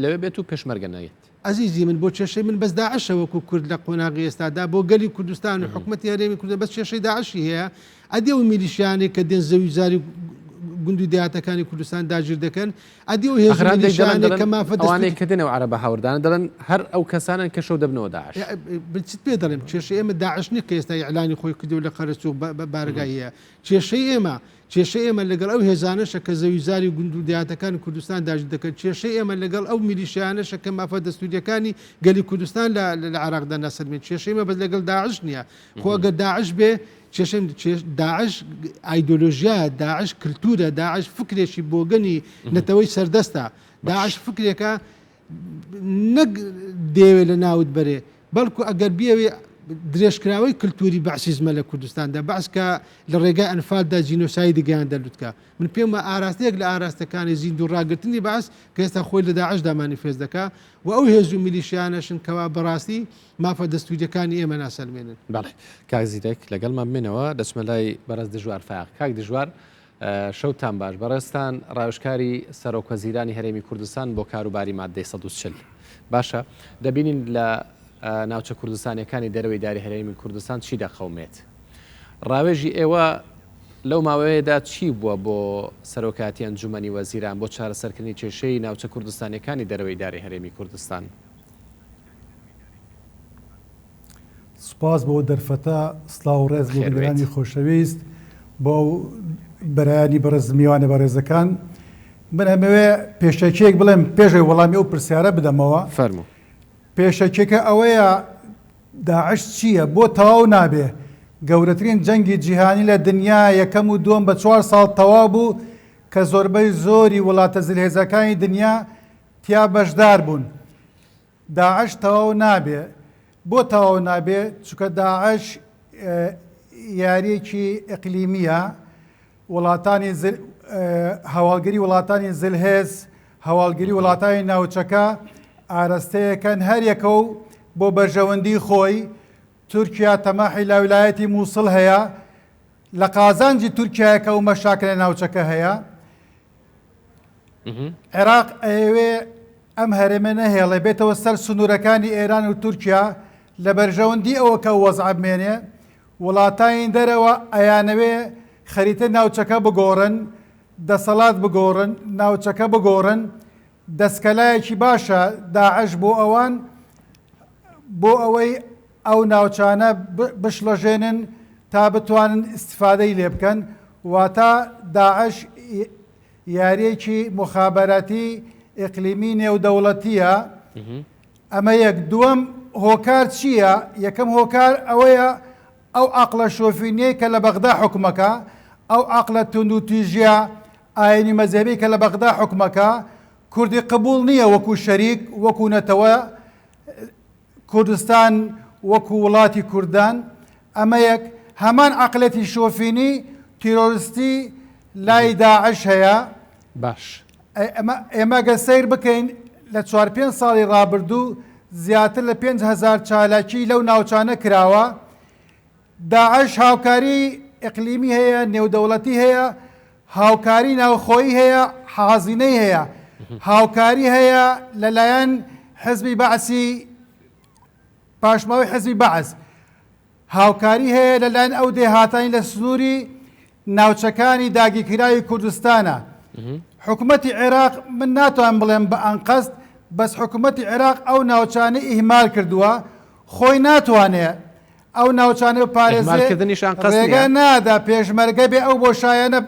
لەوێ بێت و پێشمەرگە نەیت عزیزی من بۆ کێشەی من بەس داعشە وەکو کورد لە قۆناغی ئێستادا بۆ گەلی کوردستان و حکوومەتی هەرێمی کوردستان بەس کێشەی داعشی هەیە ئەدێ و میلیشیانێک کە دێن زەوی زاری گوند و دیاتەکانی کوردستان داگیر دەکەن ئەدی و هێزانێک کە مافەوانەی کە دێنەوە عەرەبە هاوردان دەڵێن هەر ئەو کەسانن کە شەو دەبنەوە داعش بچیت پێ دەڵێم کێشەی ئێمە داعش نیە کە ئێستا ئیعلانی خۆی کردو لە قەرەچوو بارگاییە کێشەی ئێمە لەگەڵ ئەو هێزانەشە کە زەوی زاری گوند و دیاتەکانی کوردستان داگیر دەکەن کێشەی ئێمە لەگەڵ ئەو میلیشیانەشە کە مافە دەستوریەکانی گەلی کوردستان لە عراقدا نەسەرمێت کێشەی ئێمە بەس لەگەڵ داعش نییە خۆ ئەگەر داعش بێ داعش ئایدۆلۆژیا داعش کللتورە داعش فکرێکی بۆگەنی نەتەوەی سەردەستە داعش فکرێکە نەک دێوێ لە ناوت بەرێ بەڵکو ئەگەر بیاوێ درێژکراوەی کللتوری بەعسیزمە لە کوردستاندا بەعسکە لە ڕێگای ئەنفالدا جینۆسایدی گەیان دەلووتکە من پێمە ئاراستەیەک لە ئاراستەکانی زیند و ڕاگررتنی باس کە ئێستا خۆی لە داعشدا مانیفێز دەکا و ئەو هێز و میلیشیانەشن کەوا بەڕاستی مافە دەستوریەکانی ئێمە ناسەلمێنن باڵێ کاکزیرێک لەگەڵمان بمێنەوە دەچمە لای بەڕێز دژوار فاق کاک دژوار شەوتان باش بەڕێستان ڕاوشکاری سەرۆکوەزیرانی هەرێمی کوردستان بۆ کاروباری مادەی 140 باشە دەبینین لە ناوچە کوردستانیەکانی دەرەوەی داری هەرێمی کوردستان چی دەخەومێت ڕاوێژی ئێوە لەو ماوەیەدا چی بووە بۆ سەرۆکاتی ئەنجومەنی وەزیران بۆ چارەسەرکردنی کێشەی ناوچە کوردستانیەکانی دەرەوەی داری هەرێمی کوردستان سوپاس بۆ دەرفەتە سڵاو و ڕێز بۆ بەرانی خۆشەویست بۆ بەرانی بەڕێز میوانە بەڕێزەکان من ئەمەوێ پێشەکێک بڵێم پێشەی وەڵامی ئەو پرسیارە بدەمەوە فەرموو پێشەکێکە ئەوەیە داعش چییە بۆ تەواو نابێ گەورەترین جەنگی جیهانی لە دنیا یەکەم و دووەم بە 4 ساڵ تەواو بوو کە زۆربەی زۆری وڵاتە زلهێزەکانی دنیا تیا بەشدار بوون داعش تەواو نابێ بۆ تەواو نابێ چونکە داعش یاریەکی ئەقلیمیە وڵاتانی هەواڵگری وڵاتانی زلهێز هەواڵگری وڵاتانی ناوچەکە ئاراستەیەکەن هەر یەکە و بۆ بەرژەوەندی خۆی تورکیا تەماحی لە ویلایەتی مووسڵ هەیە لە قازانجی تورکیایەکە و مەشاکرە ناوچەکە هەیە عێراق ئەوێ ئەم هەرێمە نەهێڵێ بێتەوە سەر سنوورەکانی ئێران و تورکیا لە بەرژەوەندی ئەوە کە وەزع بمێنێ وڵاتانی دەرەوە ئەیانەوێ خەریتە ناوچەکە بگۆڕن دەسەڵات بگۆڕن ناوچەکە بگۆڕن دەستکەلایەکی باشە داعش بۆ ئەوان بۆ ئەوەی ئەو ناوچانە بشڵەژێنن تا بتوانن استفادەی لێ بکەن واتە داعش یاریەکی مخابەراتی ئیقلیمی نێودەوڵەتیە ئەمە یەک دووەم هۆکار چییە یەکەم هۆکار ئەوەیە ئەو عەقڵە شۆفینیەی کە لە بەغدا حکومەکە ئەو عەقڵە توند و تیژیە ئاینی مەزهەبی کە لە بەغدا حکومەکە کوردی قبول نییە وەکو شەریک وەکو نەتەوە کوردستان وەکو وڵاتی کوردان ئەمە یەک هەمان عەقڵەتی شۆفینی تیرۆریستی لای داعش هەیە باش ئێمە گە سەیر بکەین لە 4-5 ساڵی ڕابردوو زیاتر لە 5,000 چالاکی لەو ناوچانە کراوە داعش هاوکاری ئیقلیمی هەیە نێودەوڵەتی هەیە هاوکاری ناوخۆیی هەیە حازینەی هەیە هاوکاری هەیە لەلایەن حزبی بەعسی پاشماوەی حزبی بەعس هاوکاری هەیە لەلایەن ئەو دێهاتانی لە سنووری ناوچەکانی داگیرکراوی کوردستانە حکوومەتی عێراق من ناتوان بڵێم بە ئەنقەست بەس حکوومەتی عێراق ئەو ناوچانە ئیهمال کردووە خۆی ناتوانێت ئەو ناوچانە ئیهمالکردنیشان قەست ڕێگا نادا پێشمەرگە بێ ئەو بۆشایەنە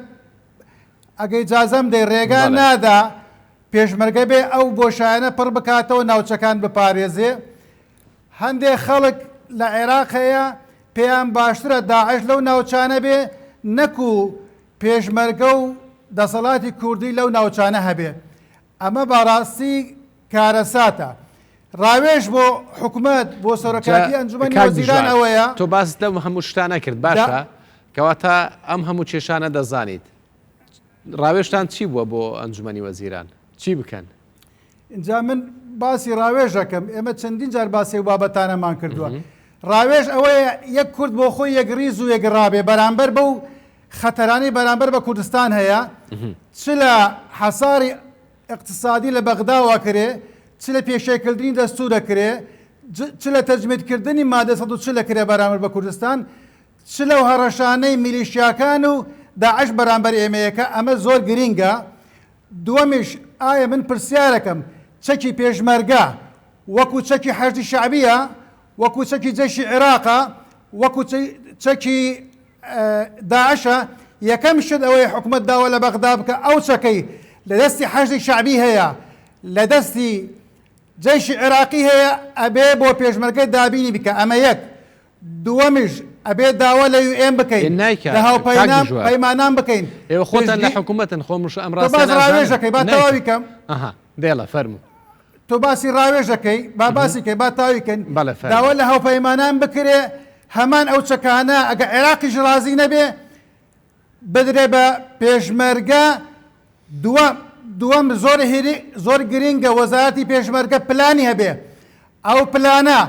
ئەگەی جازەم دەی ڕێگا نادا پێشمەرگە بێ ئەو بۆشایەنە پڕ بکاتەوە ناوچەکان بپارێزێ هەندێک خەڵک لە عێراق هەیە پێیان باشترە داعش لەو ناوچانە بێ نەکو پێشمەرگە و دەسەڵاتی کوردی لەو ناوچانە هەبێ ئەمە بەڕاستی کارەساتە ڕاوێژ بۆ حکوومەت بۆ سەرۆکاتی ئەنجومەنی وەزیران ئەوەیە تۆ باس لەم هەموو شتانە کرد باشە کەواتە ئەم هەموو کێشانە دەزانیت ڕاوێژتان چی بووە بۆ ئەنجومەنی وەزیران چی بکەن اینجا من باسی ڕاوێژەکەم ئێمە چەندین جار باسی و بابەتانەمان کردووە ڕاوێژ ئەوەیە یەک کورد بۆ خۆی یەک ڕیز و یەکڕابێ بەرامبەر بەو خەتەرانی بەرامبەر بە کوردستان هەیە چ لە حەساری اقتصادی لە بەغداوە کرێ چ لە پێشێکردنی دەستوورە کرێ چ لە تەجمیدکردنی مادە 140 کرێ بەرامبەر بە کوردستان چ لەو هەڕەشانەی میلیشیاکان و داعش بەرامبەر ئێمەیەکە ئەمە زۆر گرینگە دووەمیش ئایا من پرسیارەکەم چەکی پێشمەرگە وەکو چەکی حەشدی شعبیە وەکو چەکی جەشی عێراقە وەکو چەکی داعشە یەکەم شت ئەوەی حکوومەت داوە لە بەغدا بکە ئەو چەکەی لە دەستی حەشدی شعبی هەیە لە دەستی جەشی عێراقی هەیە ئەبێ بۆ پێشمەرگەی دابینی بکە ئەمە یەک دووەمیش ئەبێ داوا لە UN بکەین لە هاوپەیمانان بکەین ئێوە خۆتان لە حکوومەتن خۆمش ئەم ڕاوێژەکەی با تەواویکەم دێڵە فەرموو تۆ باسی ڕاوێژەکەی با باسیکەی با تاویکەن داوا لە هاوپەیمانان بکرێ هەمان ئەو چەکانە ئەگە عێراقیش ڕازی نەبێ بدرێ بە پێشمەرگە دووەم زۆر گرینگە وەزارەتی پێشمەرگە پلانی هەبێ ئەو پلانە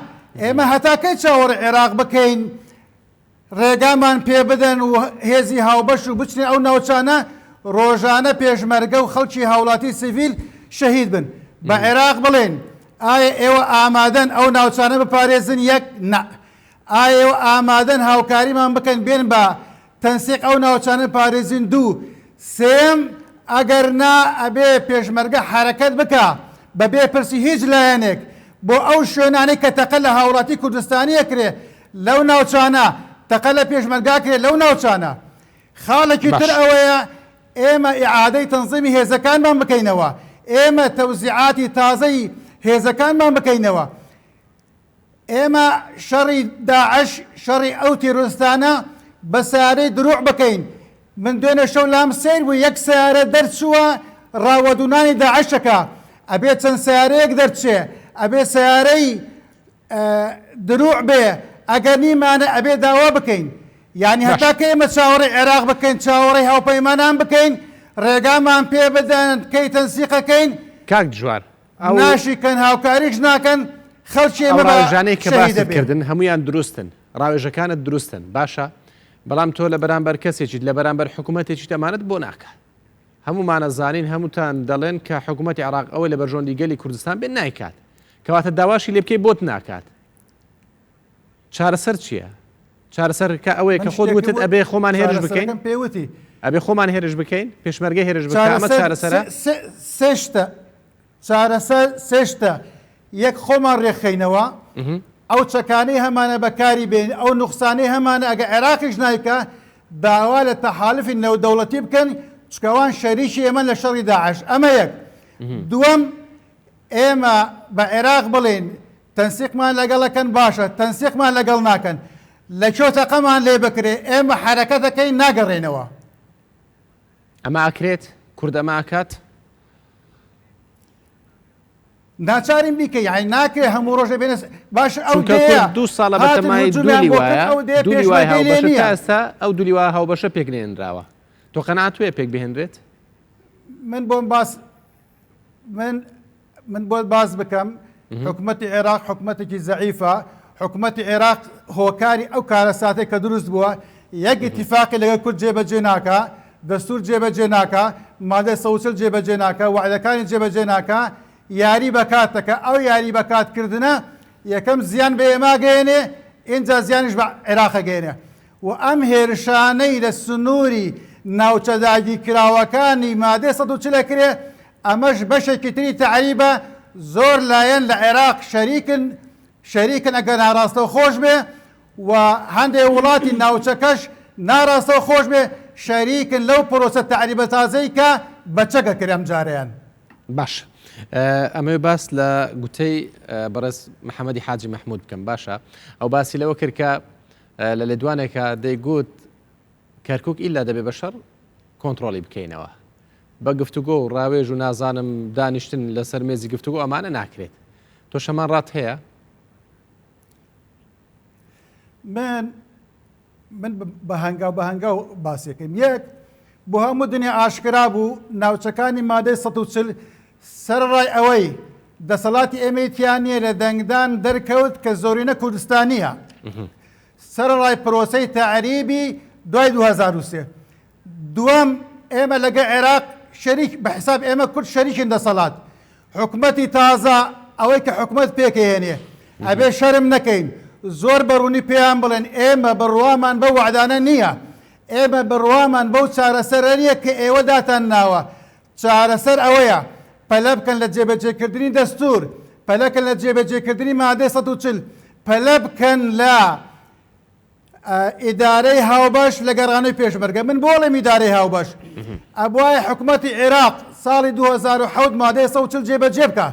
ئێمە هەتاکەی چاوەڕ عێراق بکەین ڕێگامان پێ بدەن و هێزی هاوبەش و بچنێ ئەو ناوچانە ڕۆژانە پێشمەرگە و خەڵکی هاوڵاتی سیڤیل شەهید بن بە عێراق بڵێن ئایا ئێوە ئامادەن ئەو ناوچانە بپارێزن یەک نە ئایا ئێوە ئامادەن هاوکاریمان بکەن بێن بە تەنسیق ئەو ناوچانە پارێزین دوو سێم ئەگەر نا ئەبێ پێشمەرگە حرەکەت بکە بەبێ پرسی هیچ لایەنێک بۆ ئەو شوێنانەی کە تەقە لە هاوڵاتی کوردستانیە کرێ لەو ناوچانە تەقە لە پێشمەرگا کرێ لەو ناوچانە خاڵێکی تر ئەوەیە ئێمە ئیعادەی تەنزیمی هێزەکانمان بکەینەوە ئێمە تەوزیعاتی تازەی هێزەکانمان بکەینەوە ئێمە شەڕی داعش شەڕی ئەو تیرۆریستانە بە سیارەی دروع بکەین من دوێنێ شەو لام سیر بوو یەک سیارە دەرچووە ڕاوەدونانی داعشەکە ئەبێ چەند سیارەیەک دەرچێ ئەبێ سیارەی دروع بێ ئەگەر نیمانە ئەبێ داوا بکەین یعنی هەتاکە ئێمە چاوەڕی عێراق بکەین چاوەڕی هاوپەیمانان بکەین ڕێگامان پێ بدەن کەی تەنسیقەکەین کاک جوار ناشیکەن هاوکاریش ناکەن خەڵکی ئێمە ڕاوێژانەی کە باسکردن هەمویان دروستن ڕاوێژەکانت دروستن باشە بەڵام تۆ لە بەرامبەر کەسێکیت لە بەرامبەر حکوومەتێکی دەمانێت بۆ ناکە هەمومانە زانین هەمووتان دەڵێن کە حکوومەتی عێراق ئەوەی لە بەرژۆندی گەلی کوردستان بێن نایکات کەواتە داواشی لێ بکەی بۆت ناکات چارەسەر چییە؟ چارەسەرکە ئەوەیە کە خۆت وتت ئەبێ خۆمان هێرش بکەین پێوتی ئەبێ خۆمان هێرش بکەین پێشمەرگە هێرش بکەین ئەمە چارەسەرە سێشتە چارەسەر سێشتە یەک خۆمان ڕێخەینەوە ئەو چەکانەی هەمانە بەکاری بێن ئەو نوقسانەی هەمانە ئەگە عێراقیش نایکە داوا لە تەحالفی نێودەوڵەتی بکەن چکەوان شەریکی ئێمە لە شەڕی داعش ئەمە یەک دووەم ئێمە بە عێراق بڵێن تەنسیقمان لەگەڵەکەن باشە تەنسیقمان لەگەڵ ناکەن لە کۆتەقەمان لێ بکرێ ئێمە حرەکەتەکەی ناگەڕێنەوە ئەمە ئاکرێت کورد ئەمە ئاکات ناچارین بیکە یعنی ناکرێ هەموو ڕۆژە بێنە باش ئەو دو ساڵە بەتەمای دوولی وایە هاوبەشە تا ئێستا ئەو دوولی وایە هاوبەشە پێکێنراوە تۆ قەناعەتوێ پێک بهێنرێت من بۆ باس بکەم حکوومەتی عێراق حکوومەتێکی زەعیفە حکوومەتی عێراق هۆکاری ئەو کارەساتێک کە دروست بووە یەک ئیتیفاقی لەگەڵ کورد جێبەجێ ناکە دەستور جێبەجێ ناکە مادەی 140 جێبەجێ ناکە وعدەکانی جێبەجێ ناکە یاری بەکاتەکە ئەو یاری بەکاتکردنە یەکەم زیان بە ئێمە گەێنێ ئینجا زیانیش بە عێراقە گەێنێ و ئەم هێرشانەی لە سنووری ناوچەداگی کراوەکانی مادەی 140 کرێ ئەمەش بەشێکی تری تەعریبە زۆر لایەن لە عێراق شەریکن ئەگەر ناڕاستەوە خۆش بێ و هەندێک وڵاتی ناوچەکەش ناڕاستەوە خۆش بێ شەریکن لەو پرۆسە تعریبە تازەی کە بەچەکە کرد ئەم جارەیان. باش ئەمە باس لە گوتەی بەڕێز محەممەدی حاجی مەحموود بکەم باشە ئەو باسی لەوە کرد کە لە لێدوانێکە دەیگوت کەرکک ئیلا دەبێ بەشەر کۆنتترۆلی بکەینەوە بە گفتوگۆ و ڕاوێژ و نازانم دانیشتن لەسەر مێزی گفتوگۆ ئەمانە ناکرێت تۆ شەمان ڕات هەیە؟ من بە هەنگاو باسیەکەم یەک بۆ هەموو دنیا ئاشکرا بوو ناوچەکانی مادەی 140 سەرڕای ئەوەی دەسەڵاتی ئێمەیتیانە لە دەنگدان دەرکەوت کە زۆرینە کوردستانیە سەرڕای پرۆسەی تعریبی دوای 2023 دووەم ئێمە لەگە عێراق شەریک بە حساب ئێمە کورد شەریکین دەسەڵات حکومەتی تازە ئەوەی کە حکومەت پێکەهێنێ ئەبێ شەرم نەکەین زۆر بەڕوونی پێیان بڵێن ئێمە بڕوامان بە وعدانە نییە ئێمە بڕوامان بەو چارەسەرە نییە کە ئێوە داتان ناوە چارەسەر ئەوەیە پەلە بکەن لە جێبەجێکردنی دەستور پەلەکەن لە جێبەجێکردنی مادەی 140 پەلە بکەن لە ئیدارەی هاوبەش لە گەڕانەی پێشمەرگە من بۆڵێم ئیدارەی هاوبەش ئەبوایە حکوومەتی عێراق ساڵی 2007 مادەی 140 جێبەجێ بکە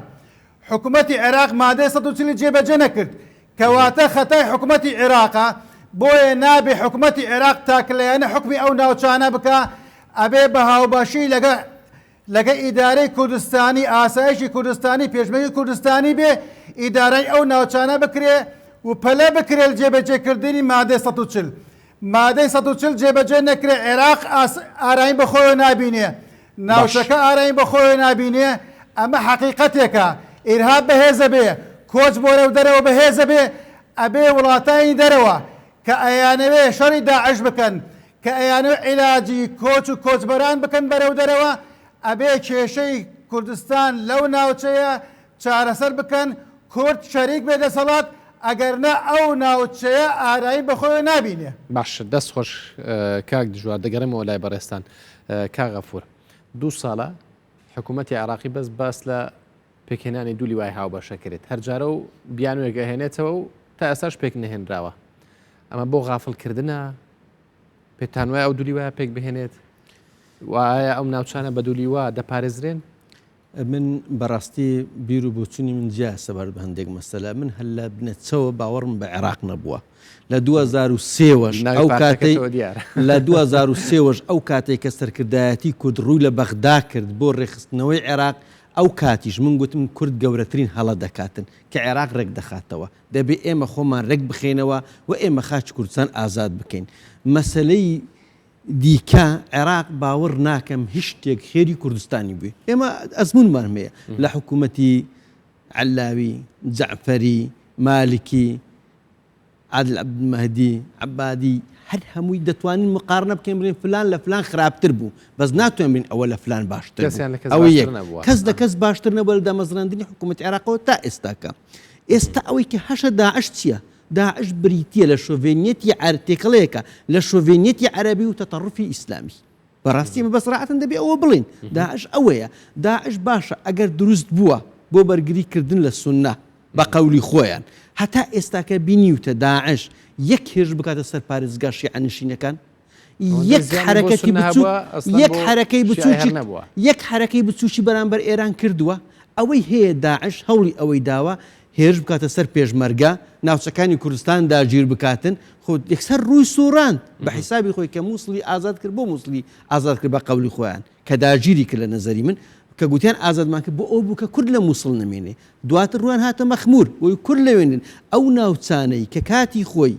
حکوومەتی عێراق مادەی 140 جێبەجێ نەکرد کەواتە خەتای حکوومەتی عێراقە بۆیە نابێ حکوومەتی عێراق تاکلەیانە حکمی ئەو ناوچانە بکە ئەبێ بە هاوبەشی لەگە ئیدارەی کوردستانی ئاسایشی کوردستانی پێشمەری کوردستانی بێ ئیدارەی ئەو ناوچانە بکرێ و پەلە بکرێت جێبەجێکردنی مادەی 140 مادەی 140 جێبەجێ نەکرێ عێراق ئارایی بەخۆی نابینێ ناوچەکە ئارایی بەخۆی نابینێ ئەمە حەقیقەتێکە ئیرهاب بەهێزە بێ کۆچ بۆ رەو دەرەوە بەهێزە بێ ئەبێ وڵاتانی دەرەوە کە ئەیانەوێ شەڕی داعش بکەن کە ئەیانەوێ عیلاجی کۆچ و کۆچبەران بکەن بەرەو دەرەوە ئەبێ کێشەی کوردستان لەو ناوچەیە چارەسەر بکەن کورد شەریک بێ دەسەڵات ئەگەر نە ئەو ناوچەیە ئارایی بەخۆی نابینێ. باش دەست خۆش کاک دژوار دەگەڕێمەوە لای بەڕێستان کاغەفور 2 ساڵە حکوومەتی عێراقی بەس باس لە پێکهێنانی دوولی وای هاوبەشە کرێت هەرجارە و بیانوێگە هێنێتەوە و تا ئێساش پێک نەهێنراوە ئەمە بۆ غافڵکردنە پێتان وایە ئەو دوولی وایە پێک بهێنێت وایە ئەو ناوچانە بە دوولی وا دەپارێزرێن؟ من بەڕاستی بیر و بۆچوونی من جیا سەبار بە هەندێک مەسەلە من هەللا بنێتەوە باوەڕم بە عێراق نەبووە لە 2023 ئەو کاتەی لە 2023 ئەو کاتێک کە سەرکردایەتی کورد ڕووی لە بەغدا کرد بۆ ڕێخستنەوەی عێراق ئەو کاتیش من گوتم کورد گەورەترین هەڵە دەکاتن کە عێراق ڕێک دەخاتەوە دەبێ ئێمە خۆمان ڕێک بخێنەوە و ئێمە خاچ کوردستان ئازاد بکەین مەسلەی دیکە عێراق باوەڕ ناکەم هیچ شتێک خێری کوردستانی بووی ئێمە ئەزمونمان هەیە لە حکوومەتی عەلاوی جەعفەری مالکی عادل عەبدولمەهدی عەبادی هەر هەمووی دەتوانین مقارنە بکەین بڵێن فلان لە فلان خراپتر بوو بەس ناتوانین بڵێن ئەوە لە فلان باشتر ئەوە یەک کەس لە کەس باشتر نەبووە لە دامەزراندنی حکوومەتی عێراقەوە تا ئێستاکە ئێستا ئەوەی کە هەشە داعش چییە؟ داعش بریتیە لە شۆڤێنیەتی تێکەڵەیەکە لە شۆڤێنیەتی عەرەبی و تەتەڕوفی ئیسلامی بەڕاستی ئمە بەسڕاحەتەن دەبێ ئەوە بڵین داعش ئەوەیە داعش باشە ئەگەر دروست بووە بۆ بەرگریکردن لە سونە بە قەولی خۆیان هەتا ئێستاکە بینیوتە داعش یەک هێرش بکاتە سەر پارێزگا شیعەنشینەکان یەک حرەکەی بچوکی بەرامبەر ئێران کردووە ئەوەی هەیە داعش هەوڵی ئەوەی داوە هێرش بکاتە سەر پێشمەرگە ناوچەکانی کوردستان داگیر بکاتن خۆ یەکسەر ڕووی سوڕاند بە حیسابی خۆی کە مووسڵی ئازاد کرد بۆ مووسڵی ئازاد کرد بە قەولی خۆیان کە داگیری کرد لە نەزەری من کە گوتیان ئازادمان کرد بۆ ئەو بوو کە کورد لە مووسڵ نەمێنێ دواتر ڕوان هاتە مەخمور بۆی کورد لەوێنن ئەو ناوچانەی کە کاتی خۆی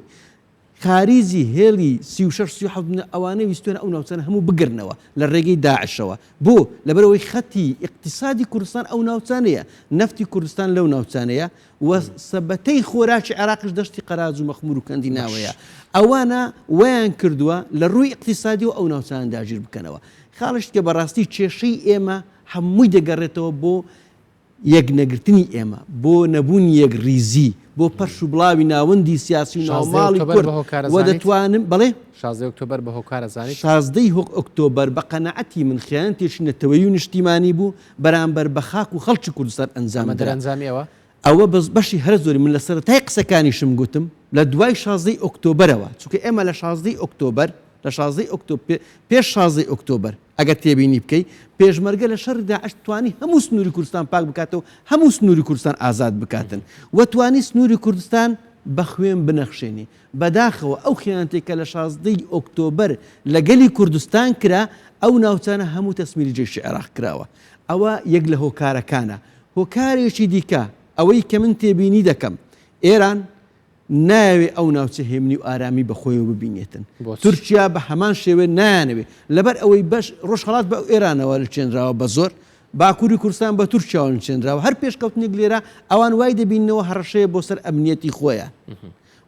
خاریزی هێڵی 36 ئەوانەی ویستوێنە ئەو ناوچانە هەموو بگرنەوە لە ڕێگەی داعشەوە بۆ لەبەرەوەی خەتی اقتصادی کوردستان ئەو ناوچانەیە نەفتی کوردستان لەو ناوچانەیە و سەبەتەی خۆراکی عێراقش دەشتی قەراج و مەخمور و کەندی ناوەیە ئەوانە ویان کردووە لە ڕووی اقتصادی و ئەو ناوچان داگیر بکەنەوە خاڵش کە بەڕاستی کێشەی ئێمە هەمووی دەگەڕێتەوە بۆ یەک نەگرتنی ئێمە بۆ نەبوون یەک ریزی بۆ پەرش و بڵاوی ناوەندی سیاسی و ناوماڵی کورد و دەتوانم بڵێ 16 ئۆکتۆبەر بە هۆکارە زانیت 16 ئۆکتۆبەر بە قەنەعەتی من خیانەتێکی نەتەوەیی و نیشتیمانی بوو بەرامبەر بە خاک و خەڵکی کوردستان ئەنجامە دەرەنجامیەوە ئەوە بەشی هەر زۆری من لە سەرەتای قسەکانیشم گوتم لە دوای 16 ئۆکتۆبەرەوە چونکە ئێمە لە 16 ئۆکتۆبەر لە 16 ئۆکتۆبر پێش 16 ئۆکتۆبر ئەگەر تێبینی بکەی پێشمەرگە لە شەڕ داعش توانی هەموو سنووری کوردستان پاک بکاتەوە هەموو سنووری کوردستان ئازاد بکاتن و توانی سنووری کوردستان بە خوێن بنەخشێنی بەداخەوە ئەو خیانەتێک کە لە 16 ئۆکتۆبەر لەگەلی کوردستان کرا ئەو ناوچانە هەموو تەسمیری جێشی عێراق کراوە ئەوە یەک لە هۆکارەکانە هۆکارێکی دیکە ئەوەی کە من تێبینی دەکەم ئێران ناوێ ئەو ناوچە هێمنی و ئارامی بەخۆیەوە ببینێتن تورکیا بە هەمان شێوێ نانەوێ لەبەر ئەوەی بەش ڕۆژهەڵات بە ئێرانەوە لە چێنراوە بە زۆر باکووری کوردستان بە تورکیاوە چێنراوە هەر پێشکەوتنێک لێرە ئەوان وای دەبینەوە هەڕەشەیە بۆ سەر ئەمنیەتی خۆیان